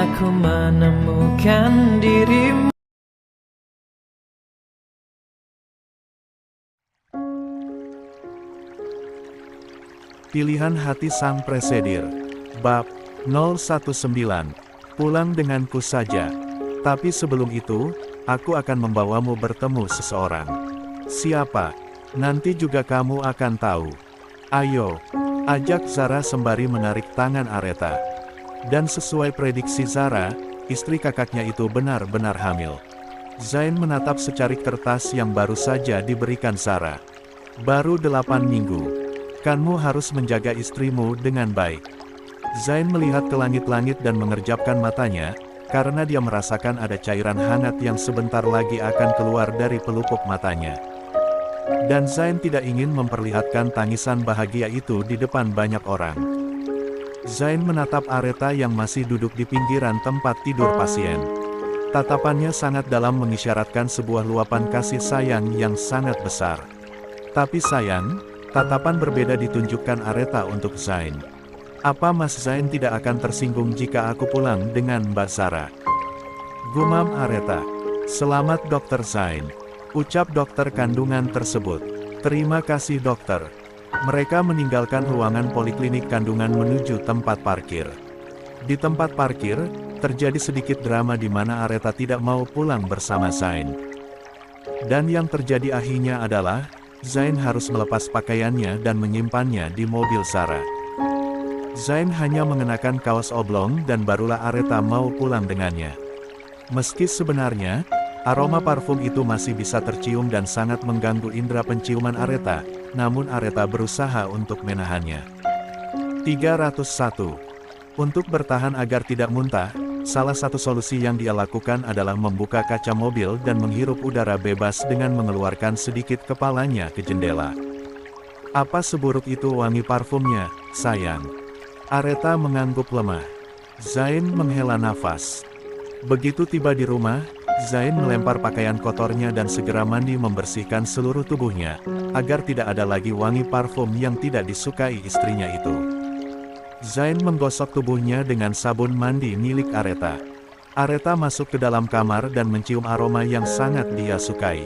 aku menemukan dirimu. Pilihan hati sang presidir. Bab 019. Pulang denganku saja. Tapi sebelum itu, aku akan membawamu bertemu seseorang. Siapa? Nanti juga kamu akan tahu. Ayo, ajak Zara sembari menarik tangan Aretha. Dan sesuai prediksi Zara, istri kakaknya itu benar-benar hamil. Zain menatap secarik kertas yang baru saja diberikan Zara. Baru 8 minggu. Kamu harus menjaga istrimu dengan baik. Zain melihat ke langit-langit dan mengerjapkan matanya, karena dia merasakan ada cairan hangat yang sebentar lagi akan keluar dari pelupuk matanya. Dan Zain tidak ingin memperlihatkan tangisan bahagia itu di depan banyak orang. Zain menatap Aretha yang masih duduk di pinggiran tempat tidur pasien. Tatapannya sangat dalam mengisyaratkan sebuah luapan kasih sayang yang sangat besar. Tapi sayang, tatapan berbeda ditunjukkan Aretha untuk Zain. Apa Mas Zain tidak akan tersinggung jika aku pulang dengan Mbak Zara? Gumam Aretha. Selamat Dokter Zain. Ucap dokter kandungan tersebut. Terima kasih dokter. Mereka meninggalkan ruangan poliklinik kandungan menuju tempat parkir. Di tempat parkir, terjadi sedikit drama di mana Aretha tidak mau pulang bersama Zain. Dan yang terjadi akhirnya adalah, Zain harus melepas pakaiannya dan menyimpannya di mobil Zara. Zain hanya mengenakan kaos oblong dan barulah Aretha mau pulang dengannya. Meski sebenarnya, aroma parfum itu masih bisa tercium dan sangat mengganggu indera penciuman Aretha, namun Aretha berusaha untuk menahannya. 301. Untuk bertahan agar tidak muntah, salah satu solusi yang dia lakukan adalah membuka kaca mobil dan menghirup udara bebas dengan mengeluarkan sedikit kepalanya ke jendela. Apa seburuk itu wangi parfumnya, sayang? Aretha mengangguk lemah. Zain menghela nafas. Begitu tiba di rumah, Zain melempar pakaian kotornya dan segera mandi membersihkan seluruh tubuhnya, agar tidak ada lagi wangi parfum yang tidak disukai istrinya itu. Zain menggosok tubuhnya dengan sabun mandi milik Aretha. Aretha masuk ke dalam kamar dan mencium aroma yang sangat dia sukai.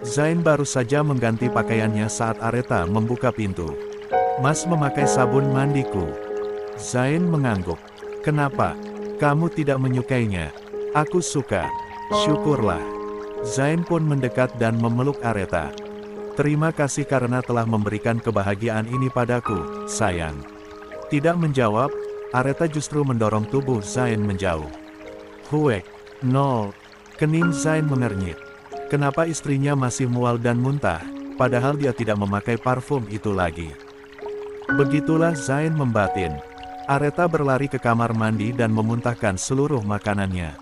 Zain baru saja mengganti pakaiannya saat Aretha membuka pintu. Mas memakai sabun mandiku. Zain mengangguk. Kenapa? Kamu tidak menyukainya? Aku suka. Syukurlah. Zain pun mendekat dan memeluk Aretha. Terima kasih karena telah memberikan kebahagiaan ini padaku, sayang. Tidak menjawab, Aretha justru mendorong tubuh Zain menjauh. Huek, nol. Kening Zain mengernyit. Kenapa istrinya masih mual dan muntah, padahal dia tidak memakai parfum itu lagi. Begitulah Zain membatin. Aretha berlari ke kamar mandi dan memuntahkan seluruh makanannya.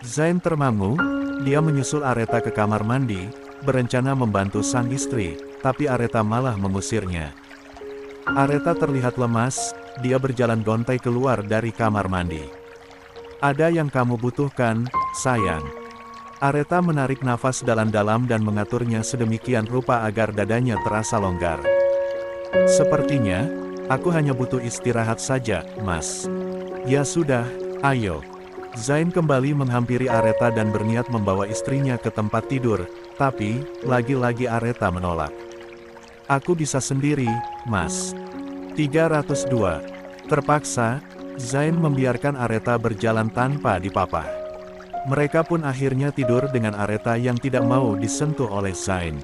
Zain termangu, dia menyusul Aretha ke kamar mandi, berencana membantu sang istri, tapi Aretha malah mengusirnya. Aretha terlihat lemas, dia berjalan gontai keluar dari kamar mandi. Ada yang kamu butuhkan, sayang? Aretha menarik nafas dalam-dalam dan mengaturnya sedemikian rupa agar dadanya terasa longgar. Sepertinya, aku hanya butuh istirahat saja, Mas. Ya sudah, ayo. Zain kembali menghampiri Aretha dan berniat membawa istrinya ke tempat tidur, tapi, lagi-lagi Aretha menolak. Aku bisa sendiri, Mas. 302. Terpaksa, Zain membiarkan Aretha berjalan tanpa dipapah. Mereka pun akhirnya tidur dengan Aretha yang tidak mau disentuh oleh Zain.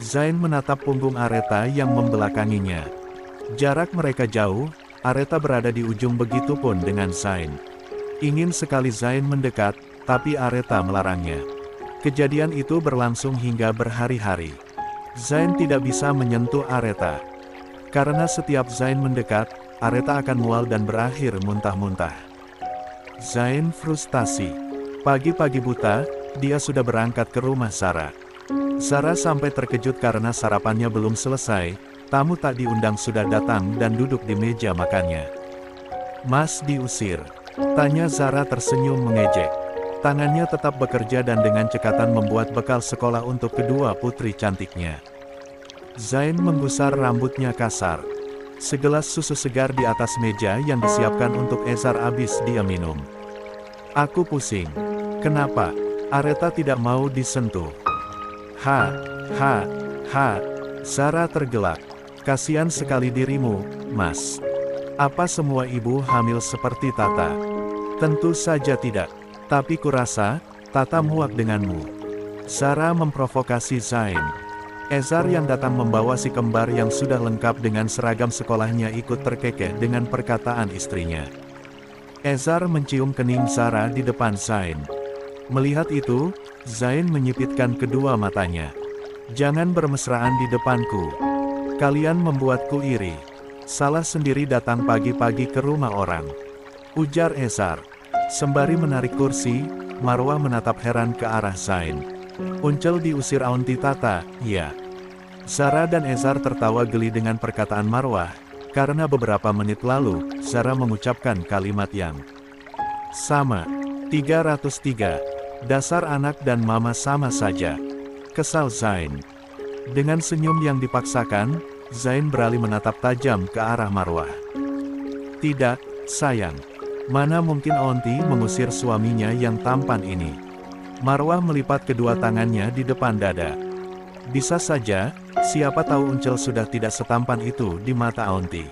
Zain menatap punggung Aretha yang membelakanginya. Jarak mereka jauh, Aretha berada di ujung begitu pun dengan Zain. Ingin sekali Zain mendekat, tapi Aretha melarangnya. Kejadian itu berlangsung hingga berhari-hari. Zain tidak bisa menyentuh Aretha. Karena setiap Zain mendekat, Aretha akan mual dan berakhir muntah-muntah. Zain frustasi. Pagi-pagi buta, dia sudah berangkat ke rumah Zara. Zara sampai terkejut karena sarapannya belum selesai, tamu tak diundang sudah datang dan duduk di meja makannya. Mas diusir? Tanya Zara tersenyum mengejek. Tangannya tetap bekerja dan dengan cekatan membuat bekal sekolah untuk kedua putri cantiknya. Zain menggusar rambutnya kasar. Segelas susu segar di atas meja yang disiapkan untuk Ezar abis dia minum. Aku pusing. Kenapa? Aretha tidak mau disentuh. Ha, ha, ha. Sarah tergelak. Kasihan sekali dirimu, Mas. Apa semua ibu hamil seperti Tata? Tentu saja tidak. Tapi kurasa, Tata muak denganmu. Sarah memprovokasi Zain. Ezar yang datang membawa si kembar yang sudah lengkap dengan seragam sekolahnya ikut terkekeh dengan perkataan istrinya. Ezar mencium kening Sarah di depan Zain. Melihat itu, Zain menyipitkan kedua matanya. Jangan bermesraan di depanku. Kalian membuatku iri. Salah sendiri datang pagi-pagi ke rumah orang. Ujar Ezar. Sembari menarik kursi, Marwah menatap heran ke arah Zain. Uncel diusir Aunty Tata, ya. Sarah dan Ezar tertawa geli dengan perkataan Marwah, karena beberapa menit lalu, Sarah mengucapkan kalimat yang sama. 303. Dasar anak dan mama sama saja. Kesal Zain. Dengan senyum yang dipaksakan, Zain beralih menatap tajam ke arah Marwah. Tidak, sayang. Mana mungkin Aunty mengusir suaminya yang tampan ini. Marwah melipat kedua tangannya di depan dada. Bisa saja, siapa tahu Uncel sudah tidak setampan itu di mata Aunty.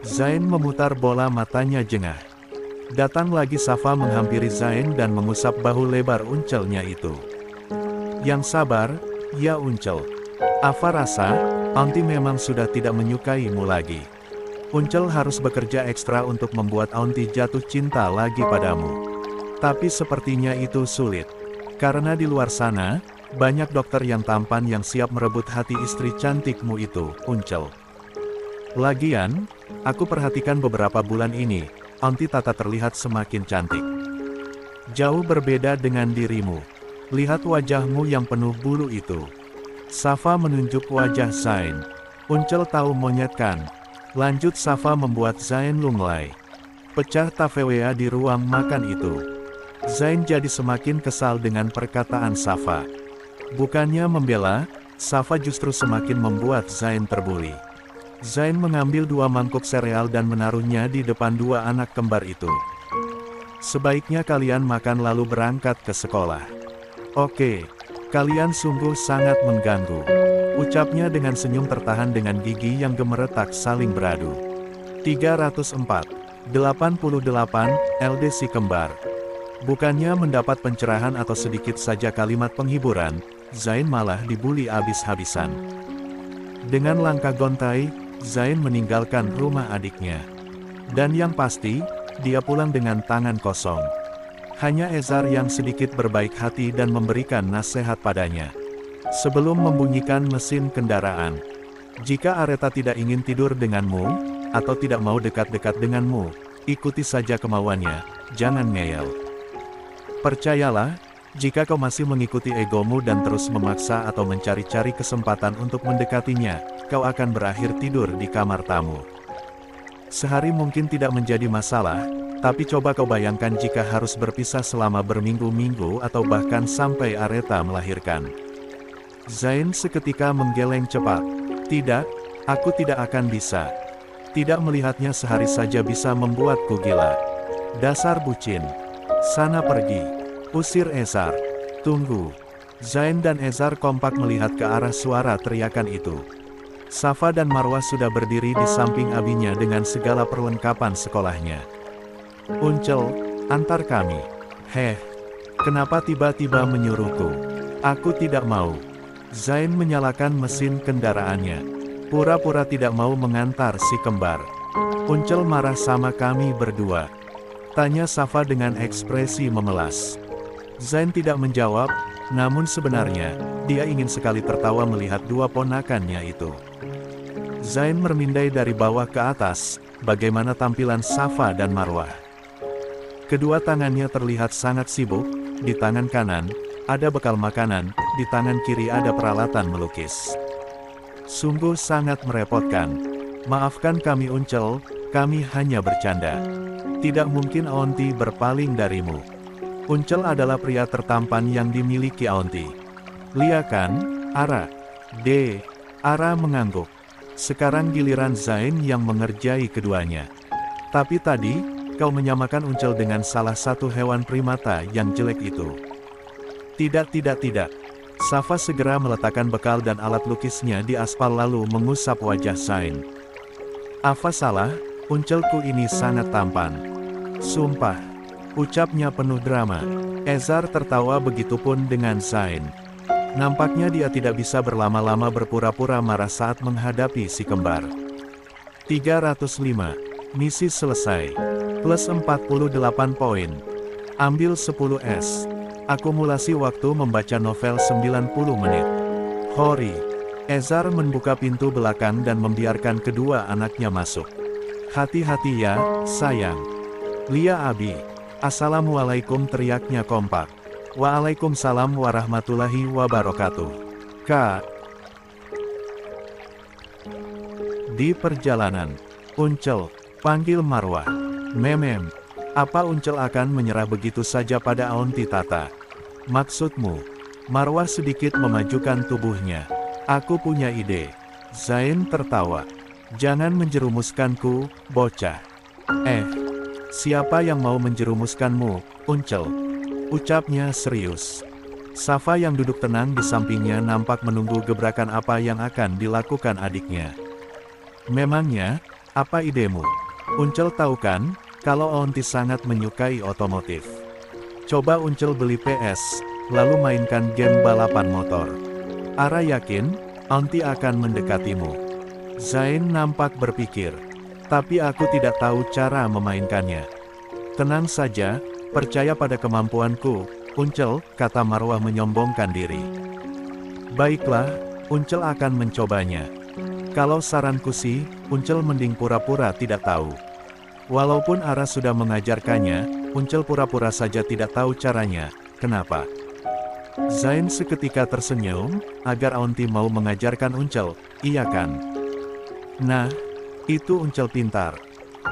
Zain memutar bola matanya jengah. Datang lagi Safa menghampiri Zain dan mengusap bahu lebar Uncelnya itu. Yang sabar, ya Uncel. Apa rasa, Aunty memang sudah tidak menyukaimu lagi. Uncel harus bekerja ekstra untuk membuat Aunty jatuh cinta lagi padamu. Tapi sepertinya itu sulit. Karena di luar sana, banyak dokter yang tampan yang siap merebut hati istri cantikmu itu, Uncel. Lagian, aku perhatikan beberapa bulan ini, Aunty Tata terlihat semakin cantik. Jauh berbeda dengan dirimu. Lihat wajahmu yang penuh bulu itu. Safa menunjuk wajah Zain. Uncel tahu monyet kan? Lanjut Safa membuat Zain lunglai. Pecah tafewea di ruang makan itu. Zain jadi semakin kesal dengan perkataan Safa. Bukannya membela, Safa justru semakin membuat Zain terbuli. Zain mengambil 2 mangkuk sereal dan menaruhnya di depan 2 anak kembar itu. Sebaiknya kalian makan lalu berangkat ke sekolah. Oke, kalian sungguh sangat mengganggu. Ucapnya dengan senyum tertahan dengan gigi yang gemeretak saling beradu. 304. 88. LD si kembar. Bukannya mendapat pencerahan atau sedikit saja kalimat penghiburan, Zain malah dibuli abis-habisan. Dengan langkah gontai, Zain meninggalkan rumah adiknya. Dan yang pasti, dia pulang dengan tangan kosong. Hanya Ezar yang sedikit berbaik hati dan memberikan nasihat padanya. Sebelum membunyikan mesin kendaraan. Jika Aretha tidak ingin tidur denganmu, atau tidak mau dekat-dekat denganmu, ikuti saja kemauannya, jangan ngeyel. Percayalah, jika kau masih mengikuti egomu dan terus memaksa atau mencari-cari kesempatan untuk mendekatinya, kau akan berakhir tidur di kamar tamu. Sehari mungkin tidak menjadi masalah, tapi coba kau bayangkan jika harus berpisah selama berminggu-minggu atau bahkan sampai Aretha melahirkan. Zain seketika menggeleng cepat. Tidak, aku tidak akan bisa. Tidak melihatnya sehari saja bisa membuatku gila. Dasar bucin. Sana pergi. Usir Ezar. Tunggu. Zain dan Ezar kompak melihat ke arah suara teriakan itu. Safa dan Marwah sudah berdiri di samping abinya dengan segala perlengkapan sekolahnya. Uncel, antar kami. Heh, kenapa tiba-tiba menyuruhku? Aku tidak mau. Zain menyalakan mesin kendaraannya. Pura-pura tidak mau mengantar si kembar. Uncel marah sama kami berdua. Tanya Safa dengan ekspresi memelas. Zain tidak menjawab, namun sebenarnya, dia ingin sekali tertawa melihat 2 ponakannya itu. Zain mermindai dari bawah ke atas, bagaimana tampilan Safa dan Marwah. Kedua tangannya terlihat sangat sibuk, di tangan kanan, ada bekal makanan, di tangan kiri ada peralatan melukis. Sungguh sangat merepotkan. Maafkan kami Uncel, kami hanya bercanda. Tidak mungkin Aunty berpaling darimu. Uncel adalah pria tertampan yang dimiliki Aunty. Lia kan, Ara? Ara mengangguk. Sekarang giliran Zain yang mengerjai keduanya. Tapi tadi, kau menyamakan Uncel dengan salah satu hewan primata yang jelek itu. Tidak. Safa segera meletakkan bekal dan alat lukisnya di aspal lalu mengusap wajah Zain. Apa salah? Uncelku ini sangat tampan. Sumpah. Ucapnya penuh drama. Ezar tertawa, begitupun dengan Zain. Nampaknya dia tidak bisa berlama-lama berpura-pura marah saat menghadapi si kembar. 305. Misi selesai. Plus 48 poin. Ambil 10 S. Akumulasi waktu membaca novel 90 menit. Hori. Ezar membuka pintu belakang dan membiarkan kedua anaknya masuk. Hati-hati ya, sayang. Lia Abi. Assalamualaikum, teriaknya kompak. Waalaikumsalam warahmatullahi wabarakatuh. Kak. Di perjalanan, Uncel, panggil Marwah. Memem. Apa Uncel akan menyerah begitu saja pada Aunty Tata? Maksudmu? Marwah sedikit memajukan tubuhnya. Aku punya ide. Zain tertawa. Jangan menjerumuskanku, bocah. Siapa yang mau menjerumuskanmu, Uncel? Ucapnya serius. Safa yang duduk tenang di sampingnya nampak menunggu gebrakan apa yang akan dilakukan adiknya. Memangnya, apa idemu? Uncel tahu kan, kalau Aunty sangat menyukai otomotif. Coba Uncel beli PS, lalu mainkan game balapan motor. Ara yakin, Aunty akan mendekatimu. Zain nampak berpikir. Tapi aku tidak tahu cara memainkannya. Tenang saja, percaya pada kemampuanku, Uncel, kata Marwah menyombongkan diri. Baiklah, Uncel akan mencobanya. Kalau saranku sih, Uncel mending pura-pura tidak tahu. Walaupun Ara sudah mengajarkannya, Uncel pura-pura saja tidak tahu caranya. Kenapa? Zain seketika tersenyum, agar Aunty mau mengajarkan Uncel, iya kan? Nah, itu Uncel pintar.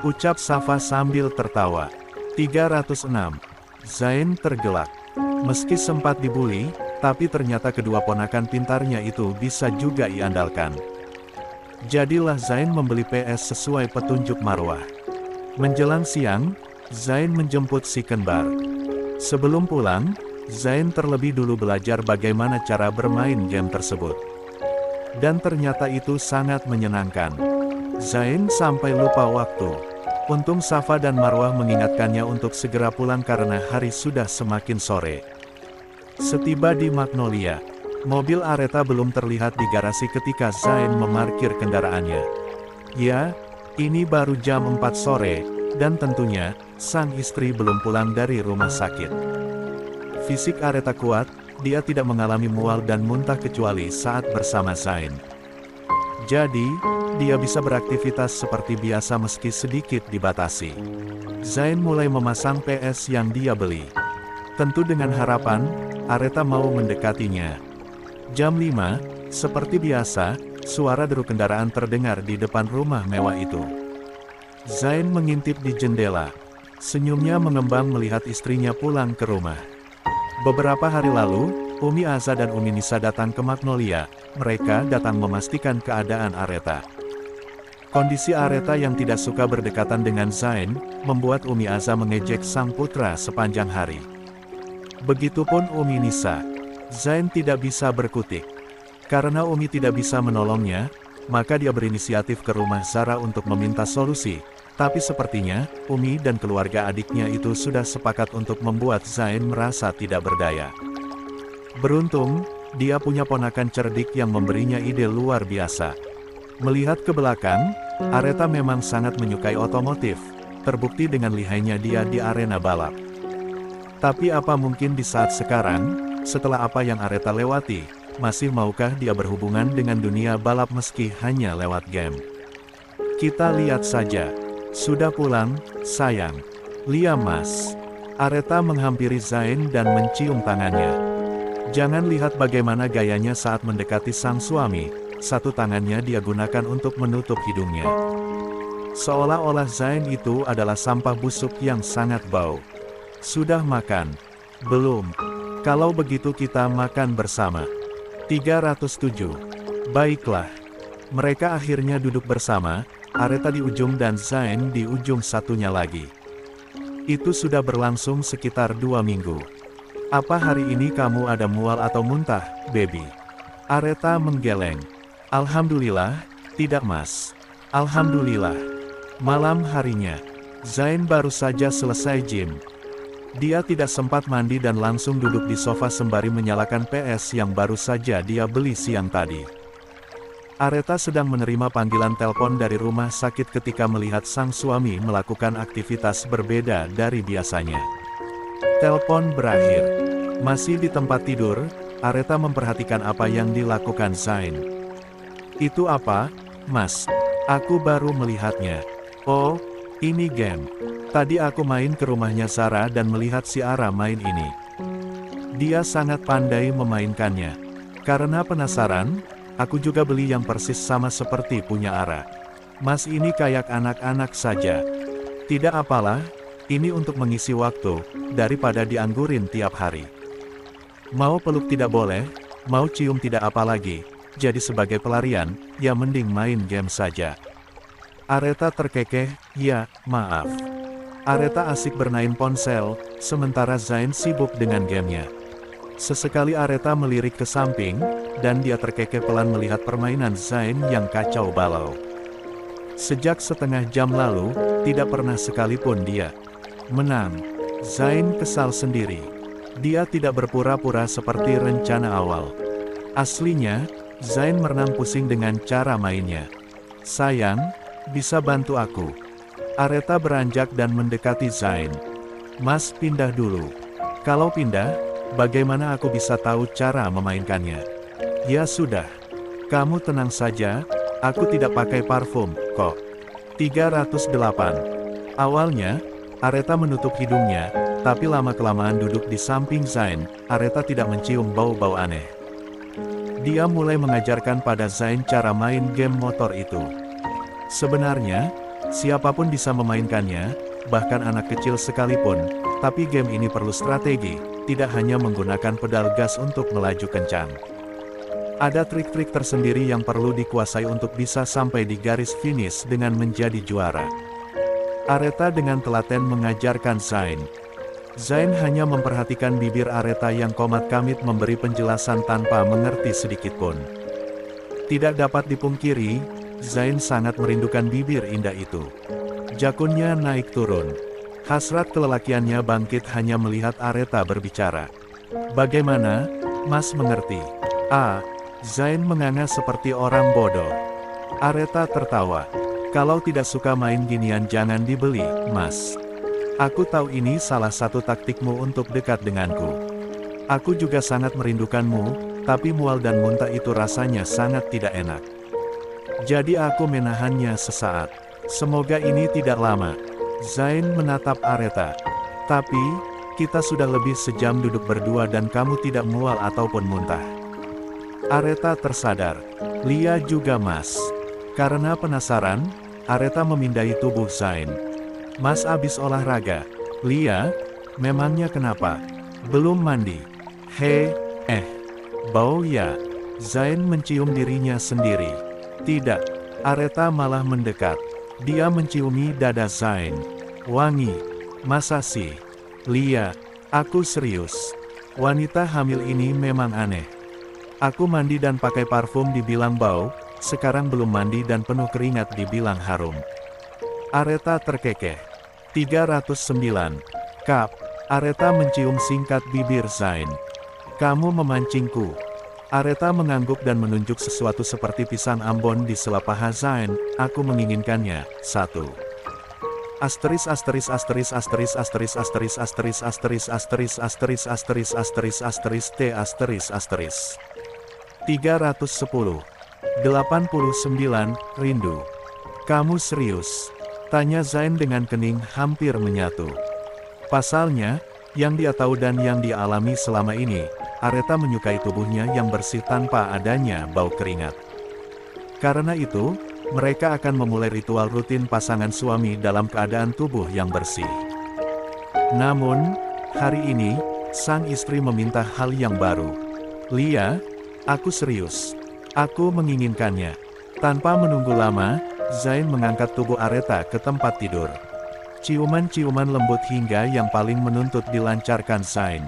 Ucap Safa sambil tertawa. 306. Zain tergelak. Meski sempat dibully, tapi ternyata kedua ponakan pintarnya itu bisa juga iandalkan. Jadilah Zain membeli PS sesuai petunjuk Marwah. Menjelang siang, Zain menjemput si kembar. Sebelum pulang, Zain terlebih dulu belajar bagaimana cara bermain game tersebut. Dan ternyata itu sangat menyenangkan. Zain sampai lupa waktu. Untung Safa dan Marwah mengingatkannya untuk segera pulang karena hari sudah semakin sore. Setiba di Magnolia, mobil Areta belum terlihat di garasi ketika Zain memarkir kendaraannya. Ya, ini baru jam 4 sore, dan tentunya, sang istri belum pulang dari rumah sakit. Fisik Areta kuat, dia tidak mengalami mual dan muntah kecuali saat bersama Zain. Jadi, dia bisa beraktivitas seperti biasa meski sedikit dibatasi. Zain mulai memasang PS yang dia beli. Tentu dengan harapan, Areta mau mendekatinya. Jam 5, seperti biasa, suara deru kendaraan terdengar di depan rumah mewah itu. Zain mengintip di jendela. Senyumnya mengembang melihat istrinya pulang ke rumah. Beberapa hari lalu, Umi Aza dan Umi Nisa datang ke Magnolia. Mereka datang memastikan keadaan Areta. Kondisi Areta yang tidak suka berdekatan dengan Zain, membuat Umi Aza mengejek sang putra sepanjang hari. Begitupun Umi Nisa. Zain tidak bisa berkutik. Karena Umi tidak bisa menolongnya, maka dia berinisiatif ke rumah Zara untuk meminta solusi. Tapi sepertinya, Umi dan keluarga adiknya itu sudah sepakat untuk membuat Zain merasa tidak berdaya. Beruntung, dia punya ponakan cerdik yang memberinya ide luar biasa. Melihat ke belakang, Areta memang sangat menyukai otomotif, terbukti dengan lihainya dia di arena balap. Tapi apa mungkin di saat sekarang, setelah apa yang Areta lewati, masih maukah dia berhubungan dengan dunia balap meski hanya lewat game? Kita lihat saja. Sudah pulang, sayang. Lia Mas. Areta menghampiri Zain dan mencium tangannya. Jangan lihat bagaimana gayanya saat mendekati sang suami, satu tangannya dia gunakan untuk menutup hidungnya. Seolah-olah Zain itu adalah sampah busuk yang sangat bau. Sudah makan? Belum. Kalau begitu kita makan bersama. 307. Baiklah. Mereka akhirnya duduk bersama, Aretha di ujung dan Zain di ujung satunya lagi. Itu sudah berlangsung sekitar 2 minggu. Apa hari ini kamu ada mual atau muntah, baby? Aretha menggeleng. Alhamdulillah, tidak mas. Alhamdulillah. Malam harinya, Zain baru saja selesai gym. Dia tidak sempat mandi dan langsung duduk di sofa sembari menyalakan PS yang baru saja dia beli siang tadi. Aretha sedang menerima panggilan telepon dari rumah sakit ketika melihat sang suami melakukan aktivitas berbeda dari biasanya. Telepon berakhir. Masih di tempat tidur, Aretha memperhatikan apa yang dilakukan Zain. Itu apa, mas? Aku baru melihatnya. Oh, ini game. Tadi aku main ke rumahnya Sarah dan melihat si Ara main ini. Dia sangat pandai memainkannya. Karena penasaran, aku juga beli yang persis sama seperti punya Ara. Mas ini kayak anak-anak saja. Tidak apalah, ini untuk mengisi waktu, daripada dianggurin tiap hari. Mau peluk tidak boleh, mau cium tidak apa lagi, jadi sebagai pelarian, ya mending main game saja. Aretha terkekeh, ya, maaf. Aretha asik bermain ponsel, sementara Zain sibuk dengan gamenya. Sesekali Aretha melirik ke samping, dan dia terkekeh pelan melihat permainan Zain yang kacau balau. Sejak setengah jam lalu, tidak pernah sekalipun dia menang. Zain kesal sendiri. Dia tidak berpura-pura seperti rencana awal. Aslinya, Zain merenang pusing dengan cara mainnya. Sayang, bisa bantu aku? Aretha beranjak dan mendekati Zain. Mas pindah dulu. Kalau pindah, bagaimana aku bisa tahu cara memainkannya? Ya sudah. Kamu tenang saja, aku tidak pakai parfum, kok. 308. Awalnya, Aretha menutup hidungnya, tapi lama-kelamaan duduk di samping Zain, Aretha tidak mencium bau-bau aneh. Dia mulai mengajarkan pada Zain cara main game motor itu. Sebenarnya, siapapun bisa memainkannya, bahkan anak kecil sekalipun, tapi game ini perlu strategi, tidak hanya menggunakan pedal gas untuk melaju kencang. Ada trik-trik tersendiri yang perlu dikuasai untuk bisa sampai di garis finish dengan menjadi juara. Aretha dengan telaten mengajarkan Zain. Zain hanya memperhatikan bibir Aretha yang komat-kamit memberi penjelasan tanpa mengerti sedikitpun. Tidak dapat dipungkiri, Zain sangat merindukan bibir indah itu. Jakunnya naik turun. Hasrat kelelakiannya bangkit hanya melihat Aretha berbicara. Bagaimana, mas mengerti? Zain menganga seperti orang bodoh. Aretha tertawa. Kalau tidak suka main ginian jangan dibeli, mas. Aku tahu ini salah satu taktikmu untuk dekat denganku. Aku juga sangat merindukanmu, tapi mual dan muntah itu rasanya sangat tidak enak. Jadi aku menahannya sesaat. Semoga ini tidak lama. Zain menatap Aretha. Tapi, kita sudah lebih sejam duduk berdua dan kamu tidak mual ataupun muntah. Aretha tersadar. Lia juga mas. Karena penasaran, Aretha memindai tubuh Zain. Mas abis olahraga. Lia, memangnya kenapa? Belum mandi. Bau ya. Zain mencium dirinya sendiri. Tidak, Aretha malah mendekat. Dia menciumi dada Zain. Wangi. Masa sih? Lia, aku serius. Wanita hamil ini memang aneh. Aku mandi dan pakai parfum dibilang bau, sekarang belum mandi dan penuh keringat dibilang harum. Aretha terkekeh. 309. Kap. Aretha mencium singkat bibir Zain. Kamu memancingku. Aretha mengangguk dan menunjuk sesuatu seperti pisang Ambon di sela paha Zain. Aku menginginkannya. 1. Asteris asteris asteris asteris asteris asteris asteris asteris asteris asteris asteris asteris asteris t asteris asteris 310. 89. Rindu. Kamu serius? Tanya Zain dengan kening hampir menyatu. Pasalnya, yang dia tahu dan yang dia alami selama ini, Aretha menyukai tubuhnya yang bersih tanpa adanya bau keringat. Karena itu, mereka akan memulai ritual rutin pasangan suami dalam keadaan tubuh yang bersih. Namun, hari ini, sang istri meminta hal yang baru. Lia, aku serius. Aku menginginkannya. Tanpa menunggu lama, Zain mengangkat tubuh Aretha ke tempat tidur. Ciuman-ciuman lembut hingga yang paling menuntut dilancarkan Zain.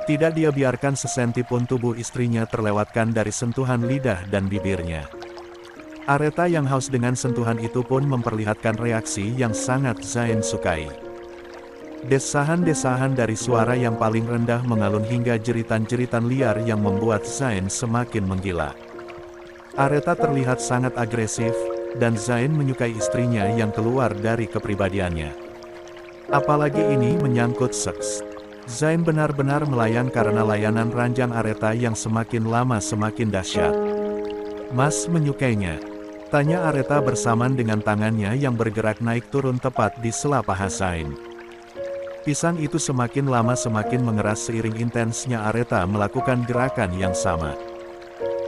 Tidak dia biarkan sesenti pun tubuh istrinya terlewatkan dari sentuhan lidah dan bibirnya. Aretha yang haus dengan sentuhan itu pun memperlihatkan reaksi yang sangat Zain sukai. Desahan-desahan dari suara yang paling rendah mengalun hingga jeritan-jeritan liar yang membuat Zain semakin menggila. Aretha terlihat sangat agresif, dan Zain menyukai istrinya yang keluar dari kepribadiannya. Apalagi ini menyangkut seks. Zain benar-benar melayang karena layanan ranjang Aretha yang semakin lama semakin dahsyat. "Mas menyukainya?" tanya Aretha bersamaan dengan tangannya yang bergerak naik turun tepat di sela paha Zain. Pisang itu semakin lama semakin mengeras seiring intensnya Aretha melakukan gerakan yang sama.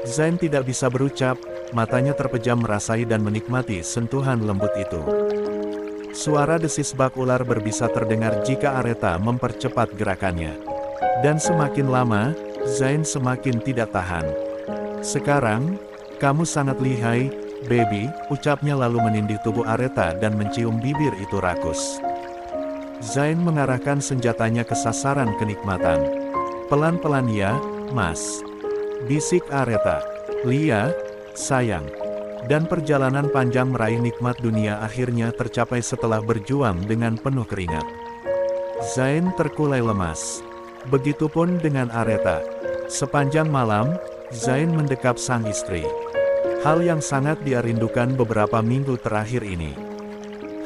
Zain tidak bisa berucap, matanya terpejam merasai dan menikmati sentuhan lembut itu. Suara desis bak ular berbisa terdengar jika Aretha mempercepat gerakannya. Dan semakin lama, Zain semakin tidak tahan. "Sekarang, kamu sangat lihai, baby," ucapnya lalu menindih tubuh Aretha dan mencium bibir itu rakus. Zain mengarahkan senjatanya ke sasaran kenikmatan. "Pelan-pelan ya, Mas," bisik Aretha. "Lia, sayang." Dan perjalanan panjang meraih nikmat dunia akhirnya tercapai setelah berjuang dengan penuh keringat. Zain terkulai lemas. Begitupun dengan Aretha. Sepanjang malam, Zain mendekap sang istri. Hal yang sangat dia rindukan beberapa minggu terakhir ini.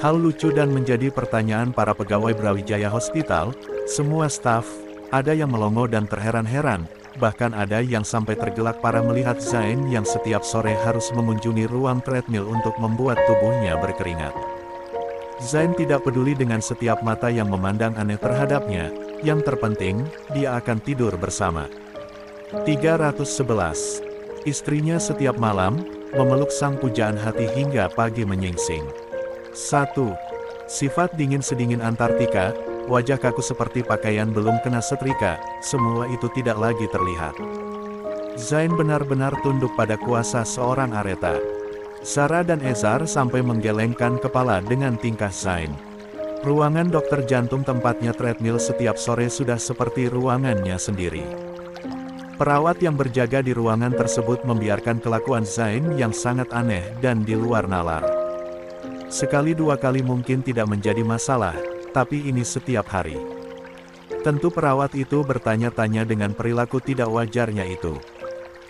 Hal lucu dan menjadi pertanyaan para pegawai Brawijaya Hospital, semua staf, ada yang melongo dan terheran-heran. Bahkan ada yang sampai tergelak parah melihat Zain yang setiap sore harus mengunjungi ruang treadmill untuk membuat tubuhnya berkeringat. Zain tidak peduli dengan setiap mata yang memandang aneh terhadapnya, yang terpenting, dia akan tidur bersama. 311. Istrinya setiap malam, memeluk sang pujaan hati hingga pagi menyingsing. 1. Sifat dingin sedingin Antartika. Wajah kaku seperti pakaian belum kena setrika, semua itu tidak lagi terlihat. Zain benar-benar tunduk pada kuasa seorang Aretha. Sarah dan Ezar sampai menggelengkan kepala dengan tingkah Zain. Ruangan dokter jantung tempatnya treadmill setiap sore sudah seperti ruangannya sendiri. Perawat yang berjaga di ruangan tersebut membiarkan kelakuan Zain yang sangat aneh dan di luar nalar. Sekali dua kali mungkin tidak menjadi masalah, tapi ini setiap hari. Tentu perawat itu bertanya-tanya dengan perilaku tidak wajarnya itu.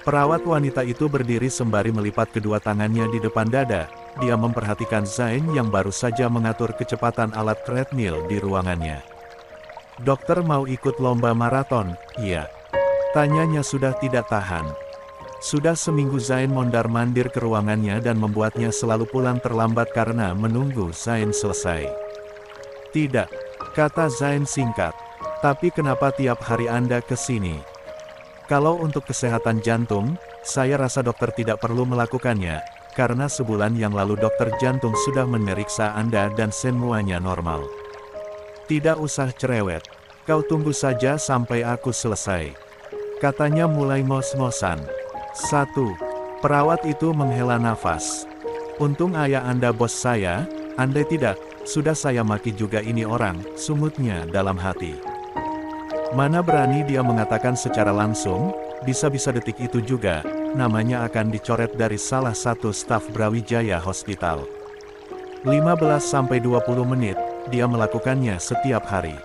Perawat wanita itu berdiri sembari melipat kedua tangannya di depan dada. Dia memperhatikan Zain yang baru saja mengatur kecepatan alat treadmill di ruangannya. "Dokter mau ikut lomba maraton?" "Iya," tanyanya sudah tidak tahan. Sudah seminggu Zain mondar-mandir ke ruangannya dan membuatnya selalu pulang terlambat karena menunggu Zain selesai. "Tidak," kata Zain singkat. "Tapi kenapa tiap hari Anda ke sini?" "Kalau untuk kesehatan jantung, saya rasa dokter tidak perlu melakukannya, karena sebulan yang lalu dokter jantung sudah memeriksa Anda dan semuanya normal. Tidak usah cerewet. Kau tunggu saja sampai aku selesai," katanya mulai ngos-ngosan. 1. Perawat itu menghela nafas. "Untung ayah Anda bos saya, Anda tidak. Sudah saya maki juga ini orang," sungutnya dalam hati. Mana berani dia mengatakan secara langsung, bisa-bisa detik itu juga, namanya akan dicoret dari salah satu staf Brawijaya Hospital. 15-20 menit, dia melakukannya setiap hari.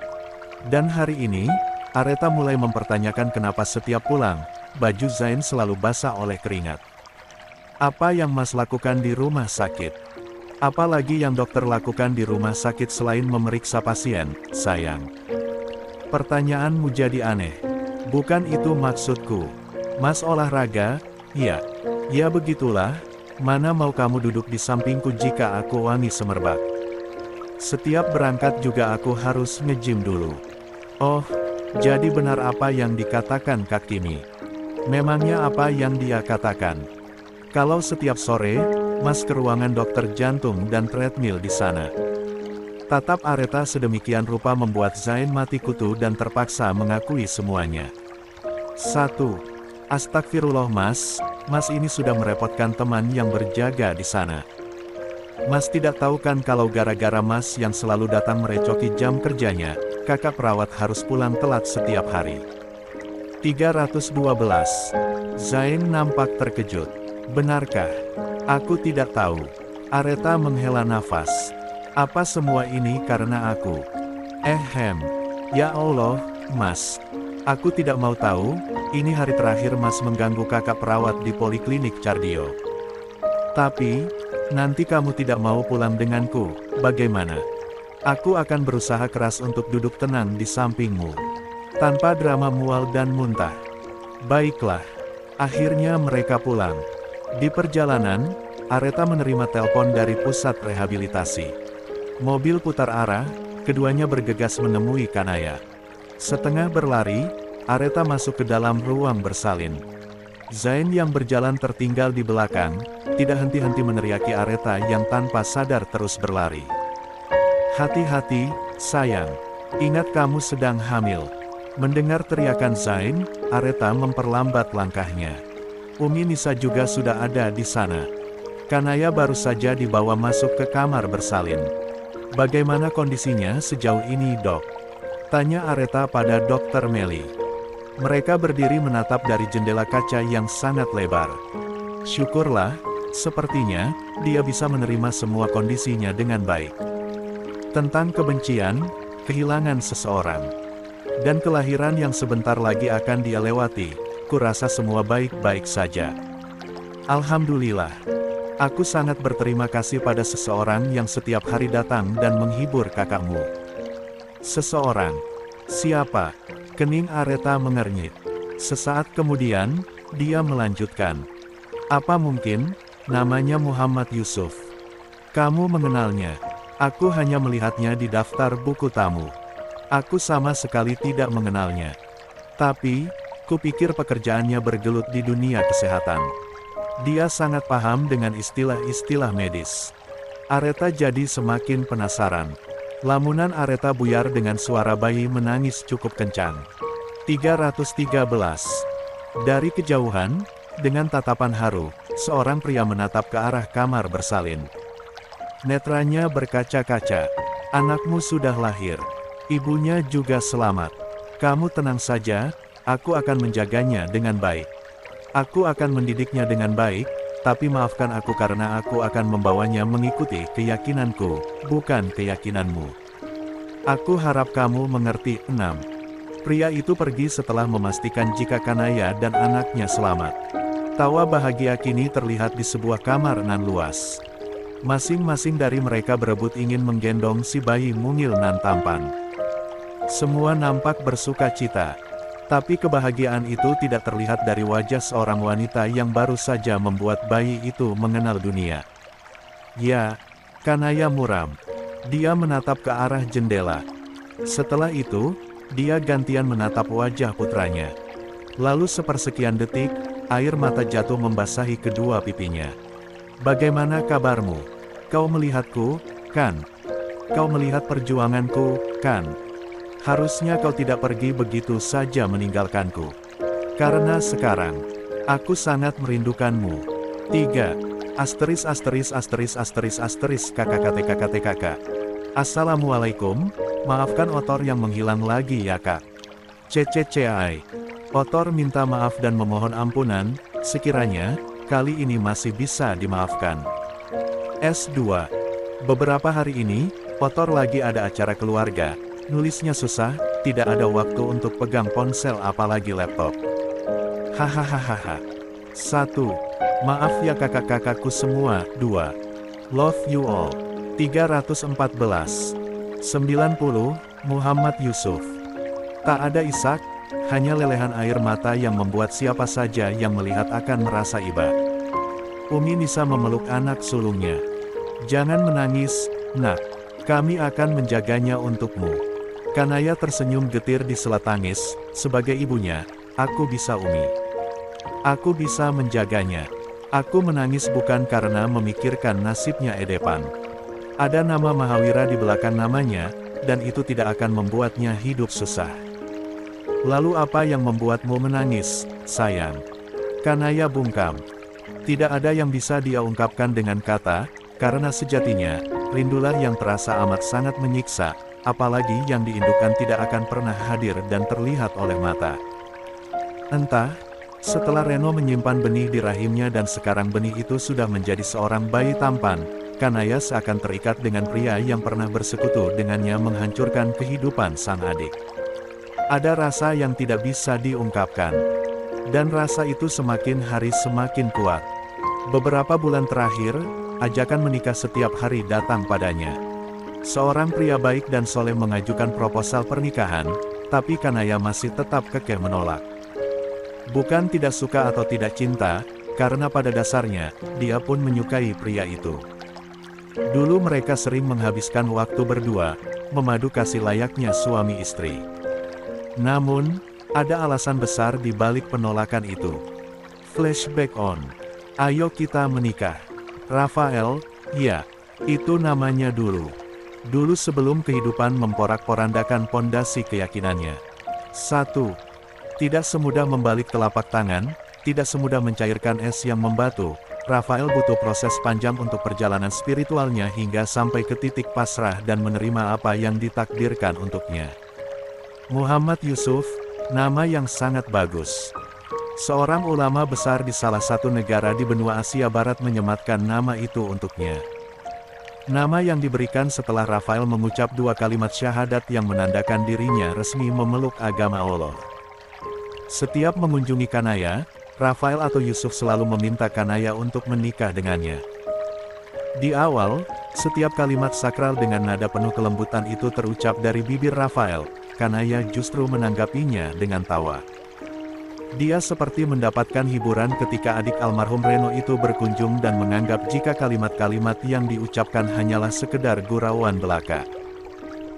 Dan hari ini, Aretha mulai mempertanyakan kenapa setiap pulang, baju Zain selalu basah oleh keringat. "Apa yang Mas lakukan di rumah sakit? Apalagi yang dokter lakukan di rumah sakit selain memeriksa pasien, sayang?" "Pertanyaanmu jadi aneh. Bukan itu maksudku. Mas olahraga?" "Iya." "Ya begitulah, mana mau kamu duduk di sampingku jika aku wangi semerbak. Setiap berangkat juga aku harus nge-gym dulu." "Oh, jadi benar apa yang dikatakan Kak Kimi?" "Memangnya apa yang dia katakan? Kalau setiap sore, Mas ke ruangan dokter jantung dan treadmill di sana." Tatap Aretha sedemikian rupa membuat Zain mati kutu dan terpaksa mengakui semuanya. 1. "Astagfirullah Mas, Mas ini sudah merepotkan teman yang berjaga di sana. Mas tidak tahu kan kalau gara-gara Mas yang selalu datang merecoki jam kerjanya, kakak perawat harus pulang telat setiap hari. 312. Zain nampak terkejut. Benarkah? Aku tidak tahu. Aretha menghela nafas. Apa semua ini karena aku? Ya Allah, Mas. Aku tidak mau tahu, ini hari terakhir Mas mengganggu kakak perawat di Poliklinik Cardio. Tapi, nanti kamu tidak mau pulang denganku, bagaimana? Aku akan berusaha keras untuk duduk tenang di sampingmu. Tanpa drama mual dan muntah. Baiklah. Akhirnya mereka pulang. Di perjalanan, Aretha menerima telepon dari pusat rehabilitasi. Mobil putar arah, keduanya bergegas menemui Kanaya. Setengah berlari, Aretha masuk ke dalam ruang bersalin. Zain yang berjalan tertinggal di belakang, tidak henti-henti meneriaki Aretha yang tanpa sadar terus berlari. Hati-hati, sayang. Ingat kamu sedang hamil. Mendengar teriakan Zain, Aretha memperlambat langkahnya. Umi Nisa juga sudah ada di sana. Kanaya baru saja dibawa masuk ke kamar bersalin. Bagaimana kondisinya sejauh ini, Dok? Tanya Aretha pada Dokter Melly. Mereka berdiri menatap dari jendela kaca yang sangat lebar. Syukurlah, sepertinya, dia bisa menerima semua kondisinya dengan baik. Tentang kebencian, kehilangan seseorang, dan kelahiran yang sebentar lagi akan dia lewati, kurasa semua baik-baik saja. Alhamdulillah. Aku sangat berterima kasih pada seseorang yang setiap hari datang dan menghibur kakakmu. Seseorang? Siapa? Kening Aretha mengernyit. Sesaat kemudian, dia melanjutkan. Apa mungkin, namanya Muhammad Yusuf? Kamu mengenalnya? Aku hanya melihatnya di daftar buku tamu. Aku sama sekali tidak mengenalnya. Tapi, kupikir pekerjaannya bergelut di dunia kesehatan. Dia sangat paham dengan istilah-istilah medis. Aretha jadi semakin penasaran. Lamunan Aretha buyar dengan suara bayi menangis cukup kencang. 313. Dari kejauhan, dengan tatapan haru, seorang pria menatap ke arah kamar bersalin. Netranya berkaca-kaca. Anakmu sudah lahir. Ibunya juga selamat. Kamu tenang saja, aku akan menjaganya dengan baik. Aku akan mendidiknya dengan baik, tapi maafkan aku karena aku akan membawanya mengikuti keyakinanku, bukan keyakinanmu. Aku harap kamu mengerti. 6. Pria itu pergi setelah memastikan jika Kanaya dan anaknya selamat. Tawa bahagia kini terlihat di sebuah kamar nan luas. Masing-masing dari mereka berebut ingin menggendong si bayi mungil nan tampan. Semua nampak bersuka cita. Tapi kebahagiaan itu tidak terlihat dari wajah seorang wanita yang baru saja membuat bayi itu mengenal dunia. Ya, Kanaya muram. Dia menatap ke arah jendela. Setelah itu, dia gantian menatap wajah putranya. Lalu sepersekian detik, air mata jatuh membasahi kedua pipinya. Bagaimana kabarmu? Kau melihatku, kan? Kau melihat perjuanganku, kan? Harusnya kau tidak pergi begitu saja meninggalkanku. Karena sekarang, aku sangat merindukanmu. 3. KKKTKKTKK. Assalamualaikum, maafkan Otor yang menghilang lagi ya kak. CCCI. Otor minta maaf dan memohon ampunan, sekiranya, kali ini masih bisa dimaafkan. S2. Beberapa hari ini, Otor lagi ada acara keluarga. Nulisnya susah, tidak ada waktu untuk pegang ponsel apalagi laptop. Hahaha. 1. Maaf ya kakak-kakakku semua. 2. Love you all. 314. 90. Muhammad Yusuf. Tak ada Ishak, hanya lelehan air mata yang membuat siapa saja yang melihat akan merasa iba. Umi Nisa memeluk anak sulungnya. Jangan menangis, nak. Kami akan menjaganya untukmu. Kanaya tersenyum getir di sela tangis, sebagai ibunya, aku bisa Umi. Aku bisa menjaganya. Aku menangis bukan karena memikirkan nasibnya Edepan. Ada nama Mahawira di belakang namanya, dan itu tidak akan membuatnya hidup susah. Lalu apa yang membuatmu menangis, sayang? Kanaya bungkam. Tidak ada yang bisa dia ungkapkan dengan kata, karena sejatinya, rindulah yang terasa amat sangat menyiksa, apalagi yang diindukan tidak akan pernah hadir dan terlihat oleh mata. Entah, setelah Reno menyimpan benih di rahimnya dan sekarang benih itu sudah menjadi seorang bayi tampan, Kanaya seakan terikat dengan pria yang pernah bersekutu dengannya menghancurkan kehidupan sang adik. Ada rasa yang tidak bisa diungkapkan. Dan rasa itu semakin hari semakin kuat. Beberapa bulan terakhir, ajakan menikah setiap hari datang padanya. Seorang pria baik dan soleh mengajukan proposal pernikahan, tapi Kanaya masih tetap kekeh menolak. Bukan tidak suka atau tidak cinta, karena pada dasarnya, dia pun menyukai pria itu. Dulu mereka sering menghabiskan waktu berdua, memadu kasih layaknya suami istri. Namun, ada alasan besar di balik penolakan itu. Flashback on. Ayo kita menikah. Rafael, ya, itu namanya dulu. Dulu sebelum kehidupan memporak-porandakan pondasi keyakinannya. 1. Tidak semudah membalik telapak tangan, tidak semudah mencairkan es yang membatu. Rafael butuh proses panjang untuk perjalanan spiritualnya hingga sampai ke titik pasrah dan menerima apa yang ditakdirkan untuknya. Muhammad Yusuf, nama yang sangat bagus. Seorang ulama besar di salah satu negara di benua Asia Barat menyematkan nama itu untuknya. Nama yang diberikan setelah Rafael mengucap 2 kalimat syahadat yang menandakan dirinya resmi memeluk agama Allah. Setiap mengunjungi Kanaya, Rafael atau Yusuf selalu meminta Kanaya untuk menikah dengannya. Di awal, setiap kalimat sakral dengan nada penuh kelembutan itu terucap dari bibir Rafael, Kanaya justru menanggapinya dengan tawa. Dia seperti mendapatkan hiburan ketika adik almarhum Reno itu berkunjung dan menganggap jika kalimat-kalimat yang diucapkan hanyalah sekedar gurauan belaka.